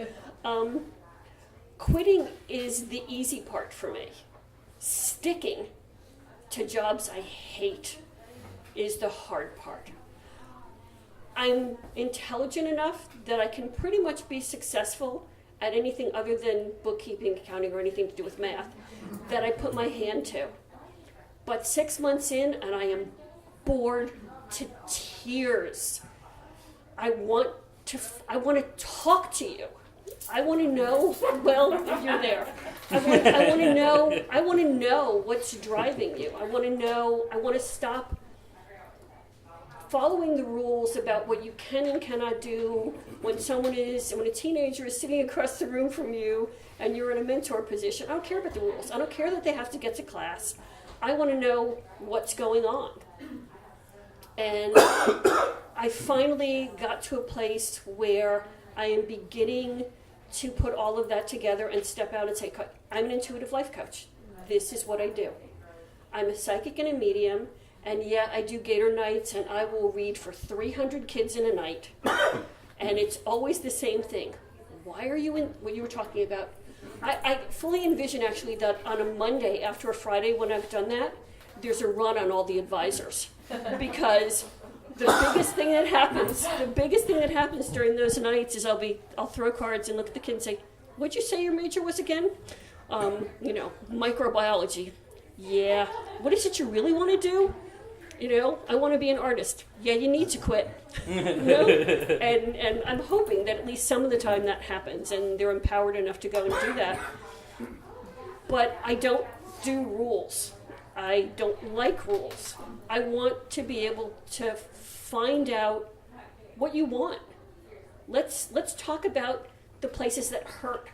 quitting is the easy part for me. Sticking to jobs I hate is the hard part. I'm intelligent enough that I can pretty much be successful at anything other than bookkeeping, accounting, or anything to do with math that I put my hand to. But 6 months in, and I am bored to tears. I want to talk to you. I want to know, well, if you're there. I want to know what's driving you. I want to stop following the rules about what you can and cannot do when a teenager is sitting across the room from you and you're in a mentor position. I don't care about the rules. I don't care that they have to get to class. I want to know what's going on. And I finally got to a place where I am beginning to put all of that together and step out and say, I'm an intuitive life coach. This is what I do. I'm a psychic and a medium, and yeah, I do Gator nights, and I will read for 300 kids in a night. And it's always the same thing. Why are you in what you were talking about? I fully envision actually that on a Monday after a Friday when I've done that, there's a run on all the advisors. Because the biggest thing that happens during those nights is I'll throw cards and look at the kid and say, what'd you say your major was again? Microbiology. Yeah. What is it you really want to do? I want to be an artist. Yeah, you need to quit. And I'm hoping that at least some of the time that happens and they're empowered enough to go and do that. But I don't do rules. I don't like rules. I want to be able to find out what you want. Let's talk about the places that hurt.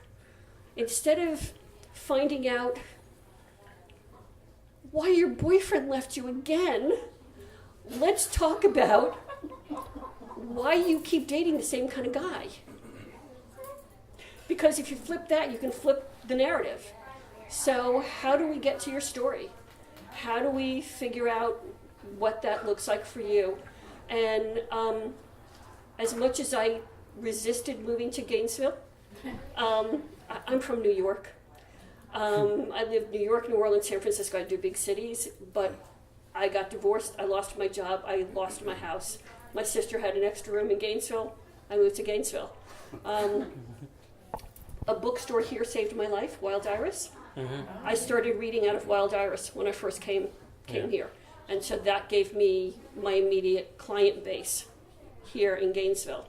Instead of finding out why your boyfriend left you again, let's talk about why you keep dating the same kind of guy. Because if you flip that, you can flip the narrative. So how do we get to your story? How do we figure out what that looks like for you? And as much as I resisted moving to Gainesville, I'm from New York. I lived New York, New Orleans, San Francisco. I do big cities, but I got divorced. I lost my job. I lost my house. My sister had an extra room in Gainesville. I moved to Gainesville. A bookstore here saved my life, Wild Iris. I started reading out of Wild Iris when I first came here. And so that gave me my immediate client base here in Gainesville.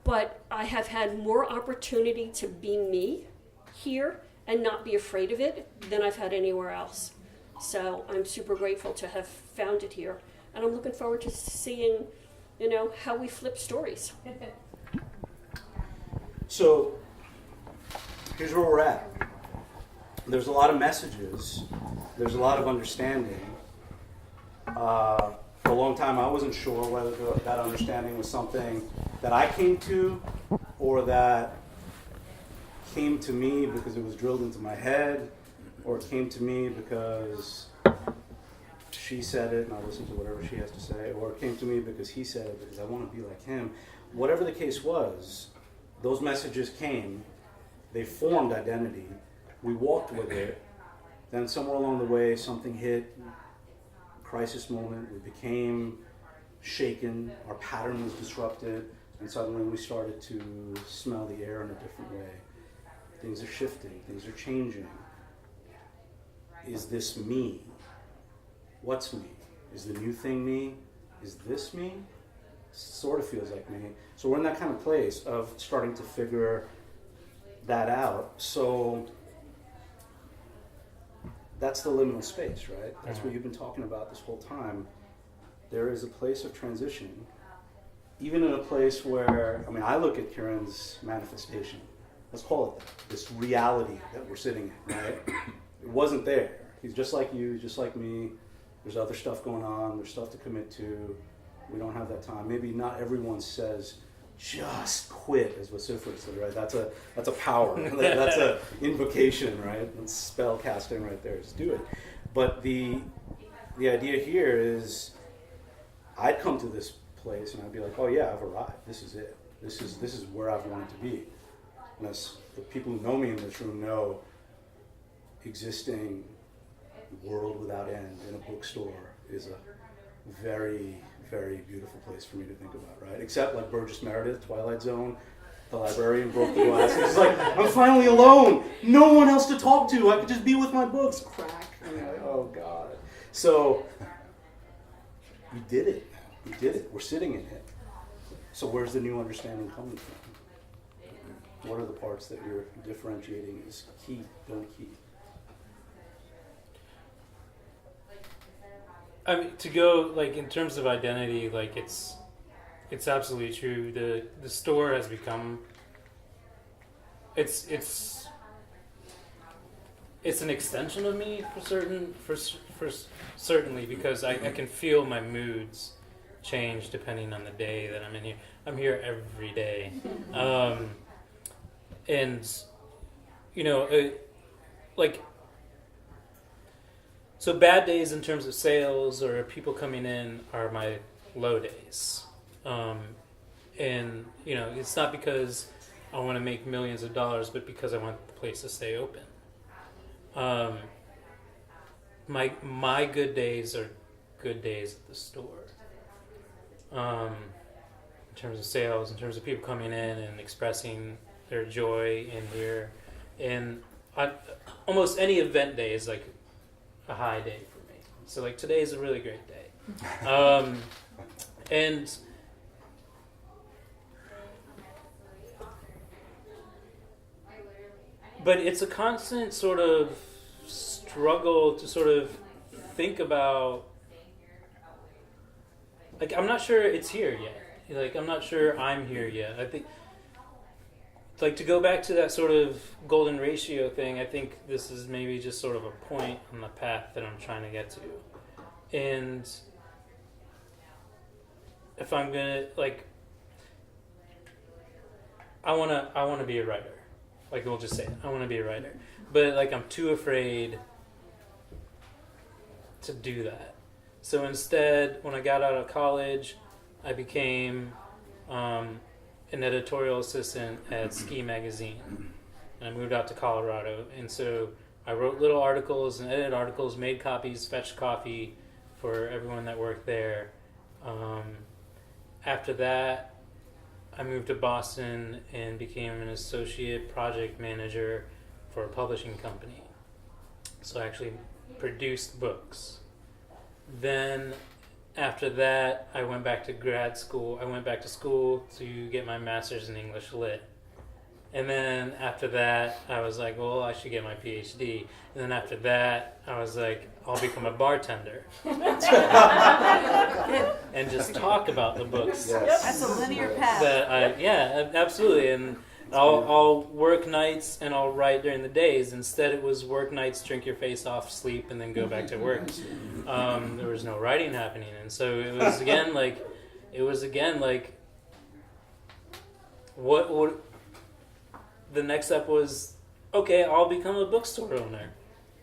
But I have had more opportunity to be me here and not be afraid of it than I've had anywhere else. So I'm super grateful to have found it here. And I'm looking forward to seeing, how we flip stories. So here's where we're at. There's a lot of messages. There's a lot of understanding. For a long time, I wasn't sure whether that understanding was something that I came to or that came to me because it was drilled into my head, or it came to me because she said it and I listened to whatever she has to say, or it came to me because he said it because I want to be like him. Whatever the case was, those messages came, they formed identity, we walked with it, then somewhere along the way something hit, crisis moment, we became shaken, our pattern was disrupted, and suddenly we started to smell the air in a different way. Things are shifting, things are changing. Is this me? What's me? Is the new thing me? Is this me? Sort of feels like me. So we're in that kind of place of starting to figure that out. So that's the liminal space, right? That's what you've been talking about this whole time. There is a place of transition, even in a place where, I look at Kieran's manifestation. Let's call it that. This reality that we're sitting in, right? It wasn't there. He's just like you, just like me. There's other stuff going on. There's stuff to commit to. We don't have that time. Maybe not everyone says, just quit, as Vociferous said, right? That's a power. That's a invocation, right? That's spell casting right there. Just do it. But the idea here is, I'd come to this place and I'd be like, oh yeah, I've arrived. This is it. This is where I've wanted to be. And as the people who know me in this room know, existing world without end in a bookstore is a very, very beautiful place for me to think about, right? Except like Burgess Meredith, Twilight Zone, the librarian broke the glass. It's like, I'm finally alone. No one else to talk to. I could just be with my books. Crack. Like, oh God. So we did it. We did it. We're sitting in it. So where's the new understanding coming from? What are the parts that you're differentiating as key, don't keep? To go in terms of identity, it's absolutely true. The store has become it's an extension of me for certainly, because I can feel my moods change depending on the day that I'm in here. I'm here every day, and so bad days in terms of sales or people coming in are my low days. And, it's not because I want to make millions of dollars, but because I want the place to stay open. My good days are good days at the store. In terms of sales, in terms of people coming in and expressing their joy in here. And almost any event day is like a high day for me. So today is a really great day. But it's a constant sort of struggle to sort of think about, I'm not sure it's here yet. I'm not sure I'm here yet. I think, to go back to that sort of golden ratio thing, I think this is maybe just sort of a point on the path that I'm trying to get to. And if I'm gonna, I wanna be a writer. We'll just say it. I want to be a writer. But I'm too afraid to do that. So instead, when I got out of college, I became an editorial assistant at Ski Magazine. And I moved out to Colorado. And so I wrote little articles and edited articles, made copies, fetched coffee for everyone that worked there. After that, I moved to Boston and became an associate project manager for a publishing company. So I actually produced books. Then after that, I went back to grad school. I went back to school to get my master's in English Lit. And then after that, I was like, well, I should get my PhD. And then after that, I was like, I'll become a bartender. And just talk about the books. Yes. That's a linear path. Yeah, absolutely. And I'll work nights and I'll write during the days. Instead, it was work nights, drink your face off, sleep, and then go back to work. There was no writing happening. And so it was again like, what would... The next step was, okay, I'll become a bookstore owner.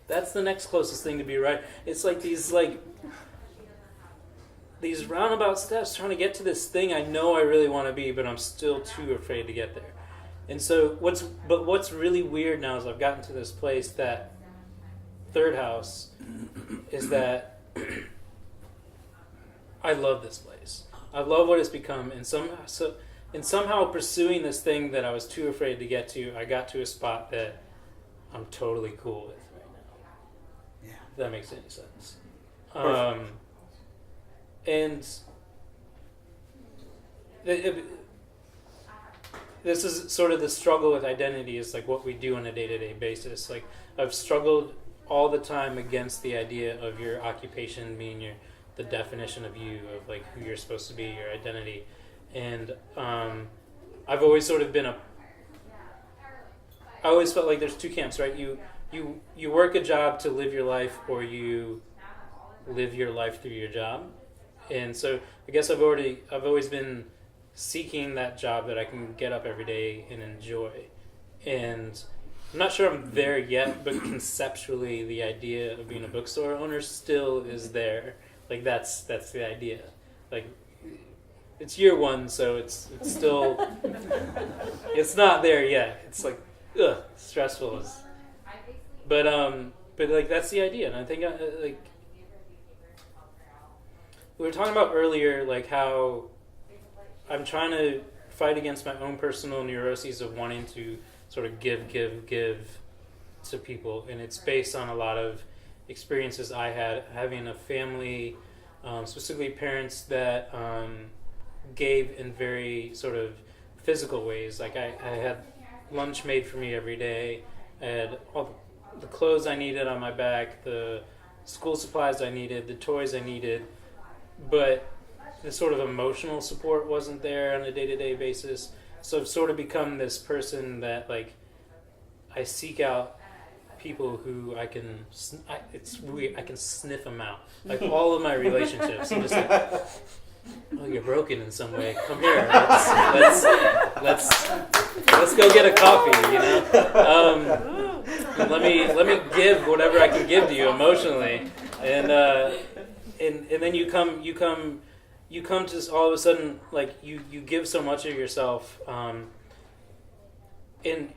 That's the next closest thing to be right. It's like these roundabout steps trying to get to this thing I know I really want to be, but I'm still too afraid to get there. And so what's really weird now is I've gotten to this place that Third House is that I love this place. I love what it's become, and somehow pursuing this thing that I was too afraid to get to, I got to a spot that I'm totally cool with right now. Yeah. If that makes any sense. And this is sort of the struggle with identity, is like what we do on a day-to-day basis. Like I've struggled all the time against the idea of your occupation being the definition of you, of like who you're supposed to be, your identity. And I've always sort of been I always felt like there's two camps, right? You work a job to live your life, or you live your life through your job. And so I guess I've always been seeking that job that I can get up every day and enjoy. And I'm not sure I'm there yet, but conceptually the idea of being a bookstore owner still is there. Like that's the idea. Like it's year one, so it's still it's not there yet. It's like stressful. But like that's the idea, and I think like we were talking about earlier, like how I'm trying to fight against my own personal neuroses of wanting to sort of give to people, and it's based on a lot of experiences I had having a family, specifically parents that gave in very sort of physical ways. Like I had lunch made for me every day. I had all the clothes I needed on my back, the school supplies I needed, the toys I needed, but the sort of emotional support wasn't there on a day-to-day basis. So I've sort of become this person that like I seek out people who it's weird, I can sniff them out. Like all of my relationships, I'm just like, oh, you're broken in some way. Come here. Let's go get a coffee. You know. Let me give whatever I can give to you emotionally, and then you come to all of a sudden like you give so much of yourself. In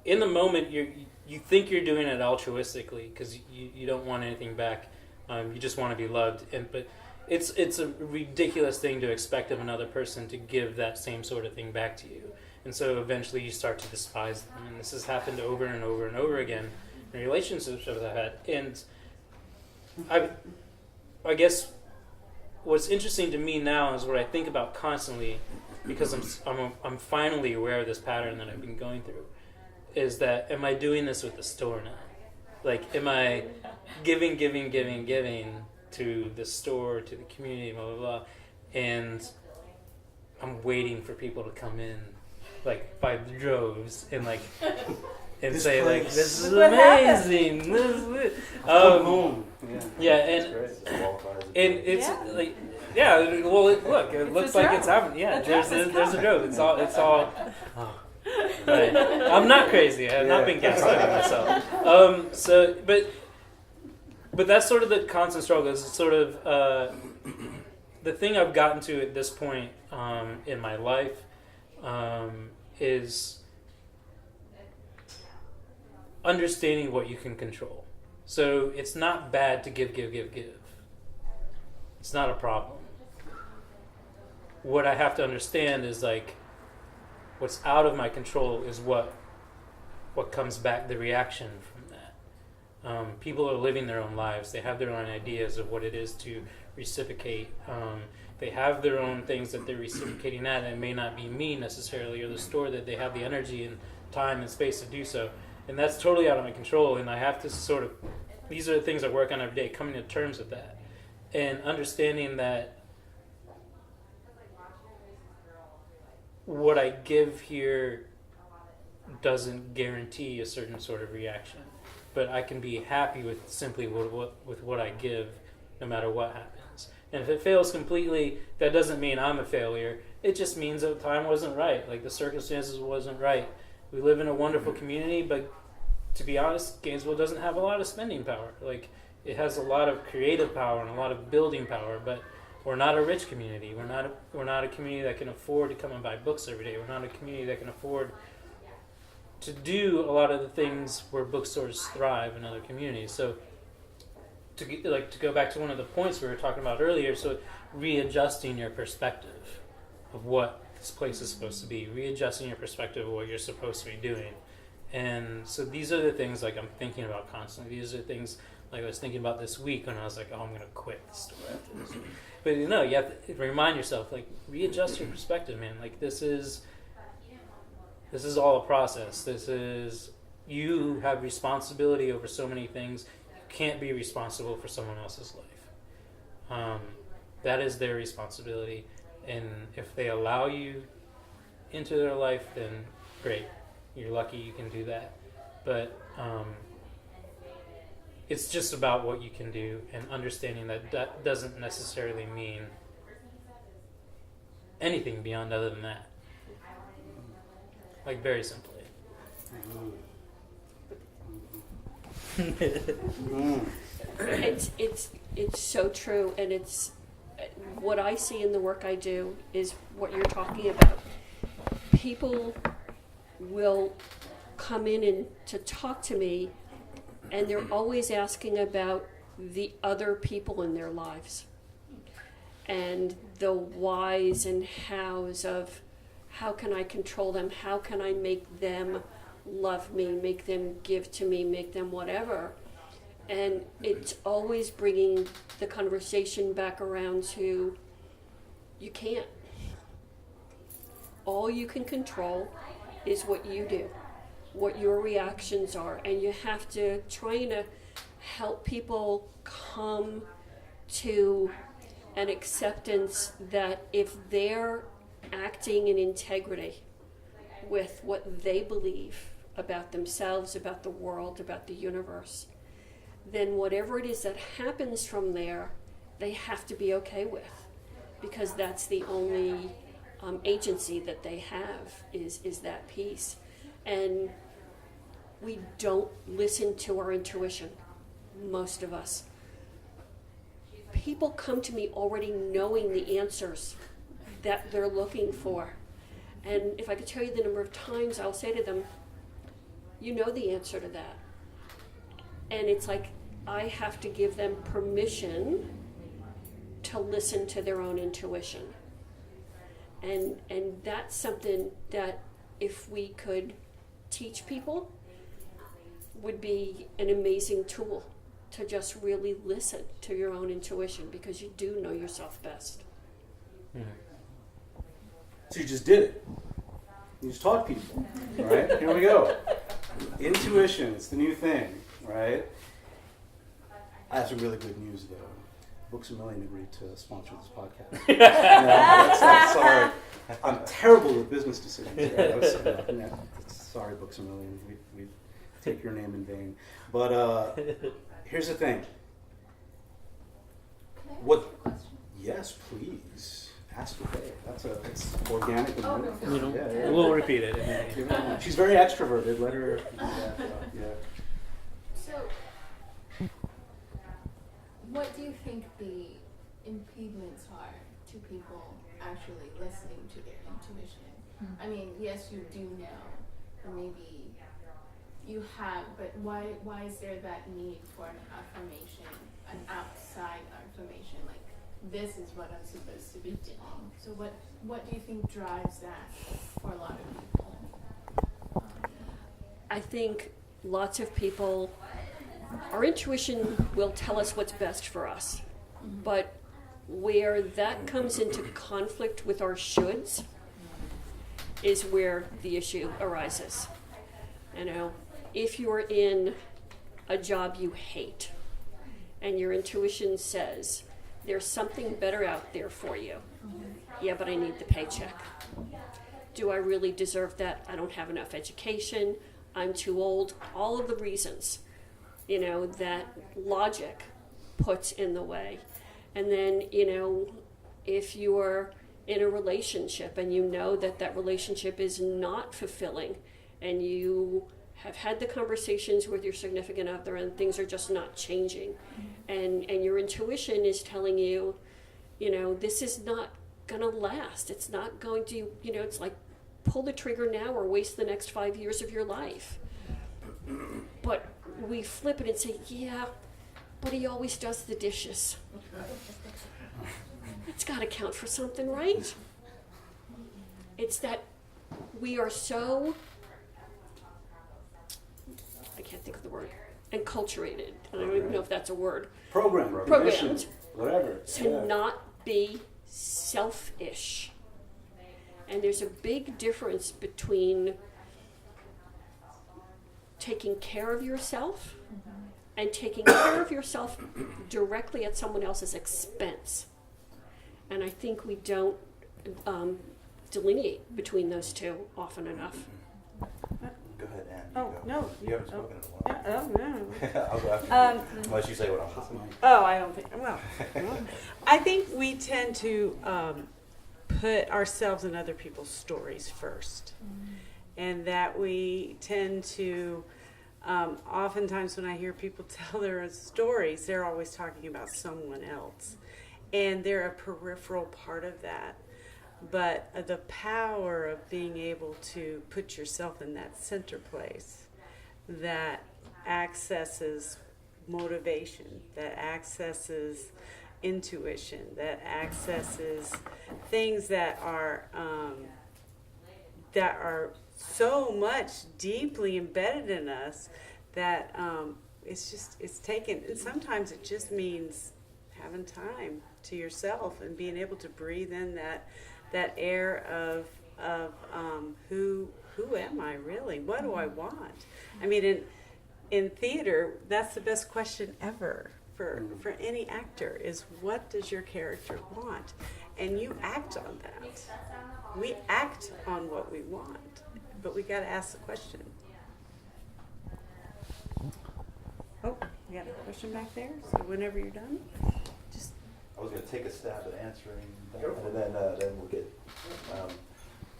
the moment you think you're doing it altruistically because you don't want anything back. You just want to be loved, but it's a ridiculous thing to expect of another person to give that same sort of thing back to you. And so eventually you start to despise them. And this has happened over and over and over again in relationships that I've had. And I guess what's interesting to me now is what I think about constantly, because I'm finally aware of this pattern that I've been going through, is that am I doing this with the store now? Like, am I giving to the store, to the community, blah, blah, blah, and I'm waiting for people to come in, like, by the droves, and, like, and This say, place. like, this is Look what amazing. This is it. Come home. Yeah, and it's like, yeah. Well, it looks like it's happening. Yeah, there's a drove. It's all. Oh. Right. I'm not crazy. I have not been gaslighting myself. But that's sort of the constant struggle. It's sort of the thing I've gotten to at this point in my life is understanding what you can control. So it's not bad to give. It's not a problem. what I have to understand is like what's out of my control is what comes back, the reaction from that. People are living their own lives. They have their own ideas of what it is to reciprocate. They have their own things that they're reciprocating at, and it may not be me necessarily or the store that they have the energy and time and space to do so. And that's totally out of my control, and I have to sort of, these are the things I work on every day, coming to terms with that. And understanding that what I give here doesn't guarantee a certain sort of reaction. But I can be happy with simply with what I give, no matter what happens. And if it fails completely, that doesn't mean I'm a failure. It just means that the time wasn't right, like the circumstances wasn't right. We live in a wonderful community, but to be honest, Gainesville doesn't have a lot of spending power. Like, it has a lot of creative power and a lot of building power, but we're not a rich community. We're not a community that can afford to come and buy books every day. We're not a community that can afford to do a lot of the things where bookstores thrive in other communities. So to go back to one of the points we were talking about earlier, so readjusting your perspective of what this place is supposed to be, readjusting your perspective of what you're supposed to be doing. And so these are the things like I'm thinking about constantly. These are things like I was thinking about this week when I was like, oh, I'm going to quit the store after this week. But you know, you have to remind yourself, like, readjust your perspective, man. Like, this is all a process. You have responsibility over so many things. You can't be responsible for someone else's life. That is their responsibility. And if they allow you into their life, then great. You're lucky you can do that. But it's just about what you can do and understanding that doesn't necessarily mean anything beyond other than that. Like, very simply. It's so true, and it's what I see in the work I do is what you're talking about. People will come in and to talk to me, and they're always asking about the other people in their lives and the whys and hows of how can I control them, how can I make them love me, make them give to me, make them whatever. And it's always bringing the conversation back around to, you can't. All you can control is what you do, what your reactions are, and you have to try to help people come to an acceptance that if they're acting in integrity with what they believe about themselves, about the world, about the universe, then whatever it is that happens from there, they have to be okay with, because that's the only agency that they have is that piece. And we don't listen to our intuition, most of us. People come to me already knowing the answers that they're looking for. And if I could tell you the number of times I'll say to them, you know the answer to that. And it's like I have to give them permission to listen to their own intuition. And that's something that if we could teach people would be an amazing tool, to just really listen to your own intuition, because you do know yourself best. Mm-hmm. So you just did it. You just taught people, right? Here we go. Intuition, it's the new thing, right? I have some really good news, though. Books A Million agreed to sponsor this podcast. No, that's sorry. I'm terrible with business decisions. Right? Sorry, Books A Million. We take your name in vain. But here's the thing. What? Yes, please. Ask away. It's organic. And yeah. We'll repeat it. She's very extroverted. Let her do that. Yeah. So, what do you think the impediments are to people actually listening to their intuition? I mean, yes, you do know, or maybe you have, but why is there that need for an affirmation, an outside affirmation? Like, this is what I'm supposed to be doing. So what do you think drives that for a lot of people? I think lots of people, our intuition will tell us what's best for us, but where that comes into conflict with our shoulds is where the issue arises. You know, if you're in a job you hate and your intuition says there's something better out there for you, yeah, but I need the paycheck. Do I really deserve that? I don't have enough education. I'm too old. All of the reasons, you know, that logic puts in the way. And then, you know, if you're in a relationship and you know that that relationship is not fulfilling and you have had the conversations with your significant other and things are just not changing, and your intuition is telling you, you know, this is not going to last. It's not going to, you know, it's like pull the trigger now or waste the next 5 years of your life. But we flip it and say, yeah, but he always does the dishes. It's got to count for something, right? It's that we are so, I can't think of the word, enculturated. I don't even know if that's a word. Programmed, whatever. To not be selfish. And there's a big difference between taking care of yourself and taking care of yourself directly at someone else's expense. And I think we don't delineate between those two often enough. Go ahead, Ann. Oh, go. no. You haven't spoken in a while. Oh, no. I'll go after you, unless you say what I'm listening. Oh, I don't think, well, I think we tend to put ourselves in other people's stories first. And that we tend to, oftentimes when I hear people tell their stories, they're always talking about someone else. And they're a peripheral part of that. But the power of being able to put yourself in that center place that accesses motivation, that accesses intuition, that accesses things that are so much deeply embedded in us that it's taken, and sometimes it just means having time to yourself and being able to breathe in that air of who am I really? What do I want? I mean, in theater, that's the best question ever for any actor is what does your character want? And you act on that. We act on what we want, but we got to ask the question. Oh, you got a question back there? So whenever you're done, just. I was going to take a stab at answering that, and then we'll get.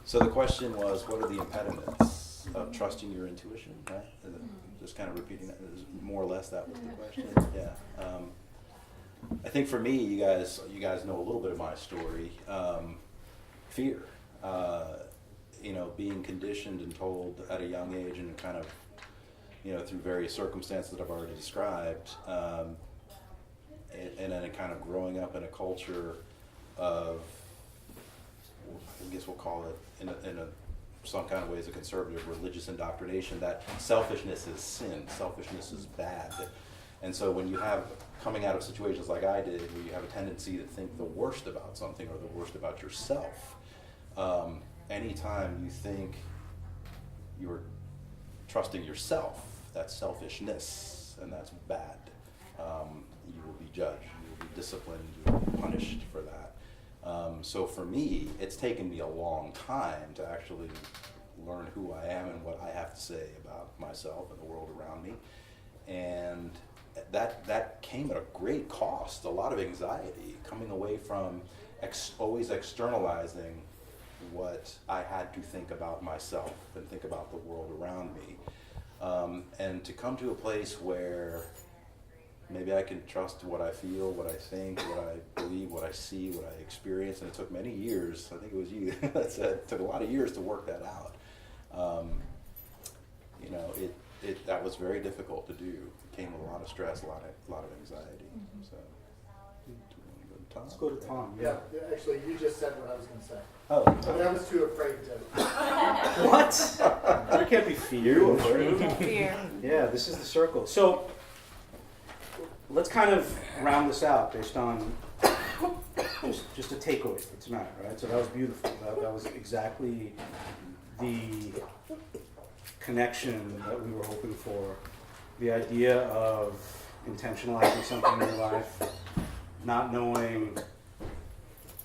So the question was, what are the impediments of trusting your intuition? Right? And then just kind of repeating that. More or less that was the question. Yeah. I think for me, you guys know a little bit of my story. Fear. Being conditioned and told at a young age, and kind of, through various circumstances that I've already described. And then kind of growing up in a culture of, I guess we'll call it in some kind of ways a conservative religious indoctrination that selfishness is sin, selfishness is bad. And so when you have, coming out of situations like I did, where you have a tendency to think the worst about something or the worst about yourself, anytime you think you're trusting yourself, that's selfishness, and that's bad. You will be judged, you will be disciplined, you will be punished for that. So for me, it's taken me a long time to actually learn who I am and what I have to say about myself and the world around me. And that came at a great cost, a lot of anxiety, coming away from always externalizing what I had to think about myself and think about the world around me. And to come to a place where maybe I can trust what I feel, what I think, what I believe, what I see, what I experience. And it took many years, I think it was you that said, it took a lot of years to work that out. That was very difficult to do. It came with a lot of stress, a lot of anxiety. So, Tom? Let's go to Tom. Yeah, actually, you just said what I was going to say. Oh. But I was too afraid to. What? There can't be fear. in this room. Fear. Yeah, this is the circle. So let's kind of round this out based on just a takeaway for tonight, right? So that was beautiful. That was exactly the connection that we were hoping for. The idea of intentionalizing something in your life, not knowing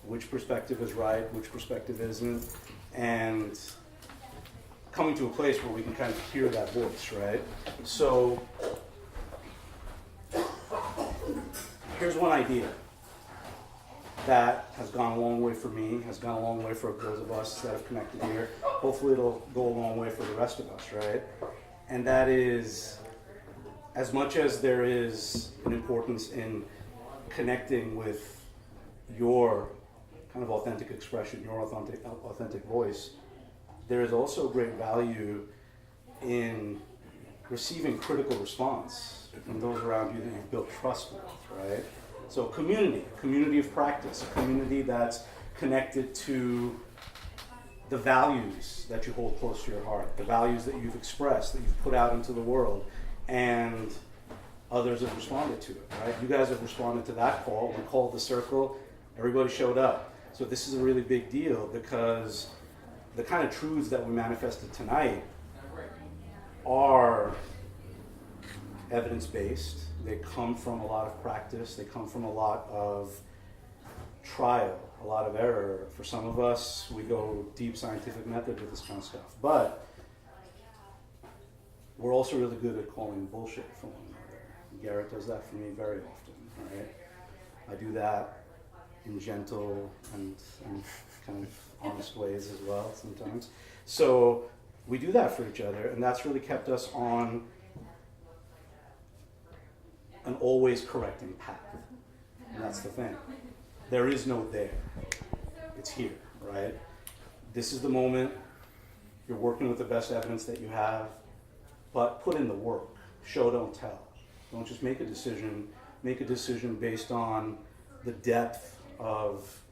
which perspective is right, which perspective isn't, and coming to a place where we can kind of hear that voice, right? So here's one idea that has gone a long way for me, has gone a long way for those of us that have connected here. Hopefully it'll go a long way for the rest of us, right? And that is, as much as there is an importance in connecting with your kind of authentic expression, your authentic voice, there is also great value in receiving critical response from those around you that you've built trust with, right? So community of practice, a community that's connected to the values that you hold close to your heart, the values that you've expressed, that you've put out into the world, and others have responded to it, right? You guys have responded to that call. We called the circle, everybody showed up. So this is a really big deal because the kind of truths that we manifested tonight are evidence-based. They come from a lot of practice. They come from a lot of trial, a lot of error. For some of us, we go deep scientific method with this kind of stuff. But we're also really good at calling bullshit from one another. Garrett does that for me very often, right? I do that in gentle and kind of honest ways as well sometimes. So we do that for each other, and that's really kept us on an always correcting path. And that's the thing. There is no there. It's here, right? This is the moment. You're working with the best evidence that you have, but put in the work. Show, don't tell. Don't just make a decision. Make a decision based on the depth of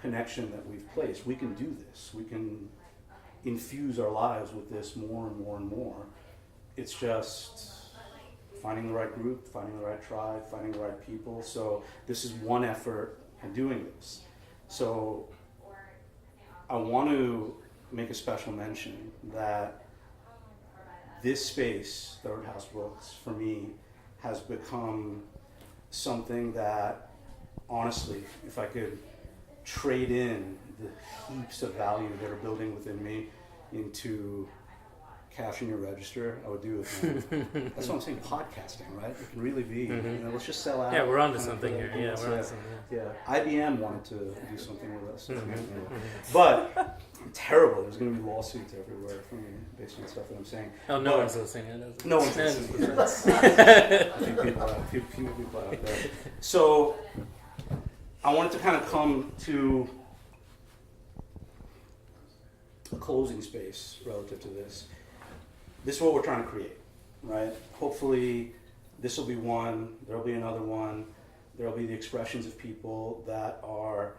connection that we've placed. We can do this. We can infuse our lives with this more and more and more. It's just finding the right group, finding the right tribe, finding the right people. So this is one effort in doing this. So I want to make a special mention that this space, Third House Books, for me, has become something that, honestly, if I could trade in the heaps of value that are building within me into cash in your register, I would do it. Man. That's what I'm saying, podcasting, right? It can really be, let's just sell out. Yeah, we're onto kind of something here. thing. Yeah, we're onto something. Yeah, IBM wanted to do something with us. But I'm terrible. There's going to be lawsuits everywhere from me based on stuff that I'm saying. Oh, no But one's listening. no one's listening. I think few people out there. So I wanted to kind of come to a closing space relative to this. This is what we're trying to create, right? Hopefully this will be one, there'll be another one, there'll be the expressions of people that are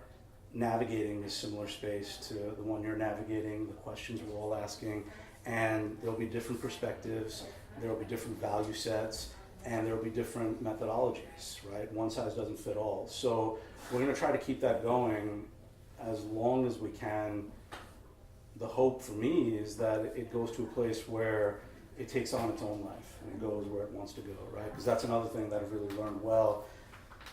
navigating a similar space to the one you're navigating, the questions we're all asking, and there'll be different perspectives, there'll be different value sets, and there'll be different methodologies, right? One size doesn't fit all. So we're gonna try to keep that going as long as we can. The hope for me is that it goes to a place where it takes on its own life and it goes where it wants to go, right? Because that's another thing that I've really learned well.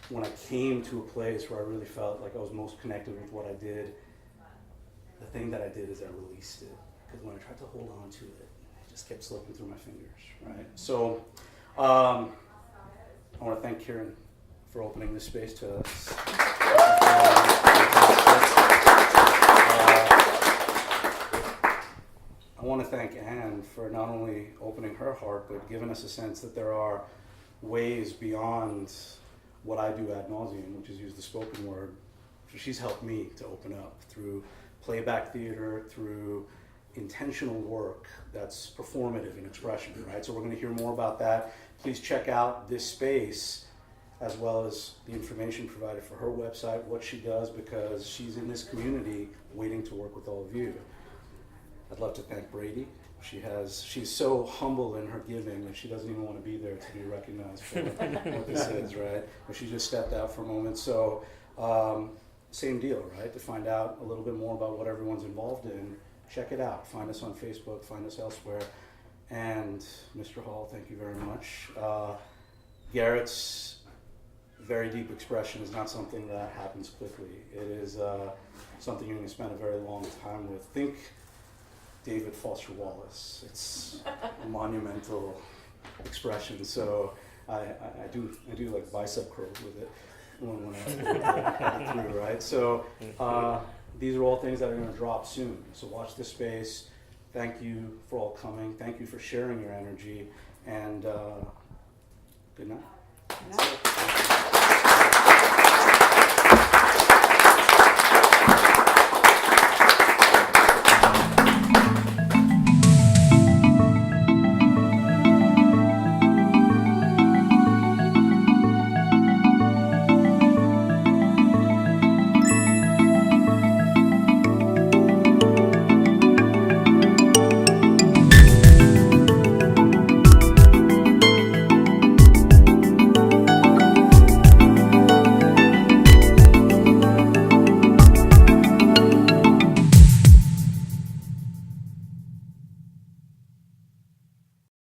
When I came to a place where I really felt like I was most connected with what I did, the thing that I did is I released it. Because when I tried to hold on to it, it just kept slipping through my fingers, right? So I want to thank Kieran for opening this space to us. I want to thank Anne for not only opening her heart, but giving us a sense that there are ways beyond what I do ad nauseum, which is use the spoken word. So she's helped me to open up through playback theater, through intentional work that's performative in expression, right? So we're going to hear more about that. Please check out this space as well as the information provided for her website, what she does, because she's in this community waiting to work with all of you. I'd love to thank Brady. She's so humble in her giving that she doesn't even want to be there to be recognized for what this is, right? But she just stepped out for a moment. So same deal, right? To find out a little bit more about what everyone's involved in, check it out. Find us on Facebook, find us elsewhere. And Mr. Hall, thank you very much. Garrett's very deep expression is not something that happens quickly. It is something you're going to spend a very long time with. Think David Foster Wallace. It's a monumental expression. So I do like bicep curls with it when I get through, right? So these are all things that are going to drop soon. So watch this space. Thank you for all coming. Thank you for sharing your energy. And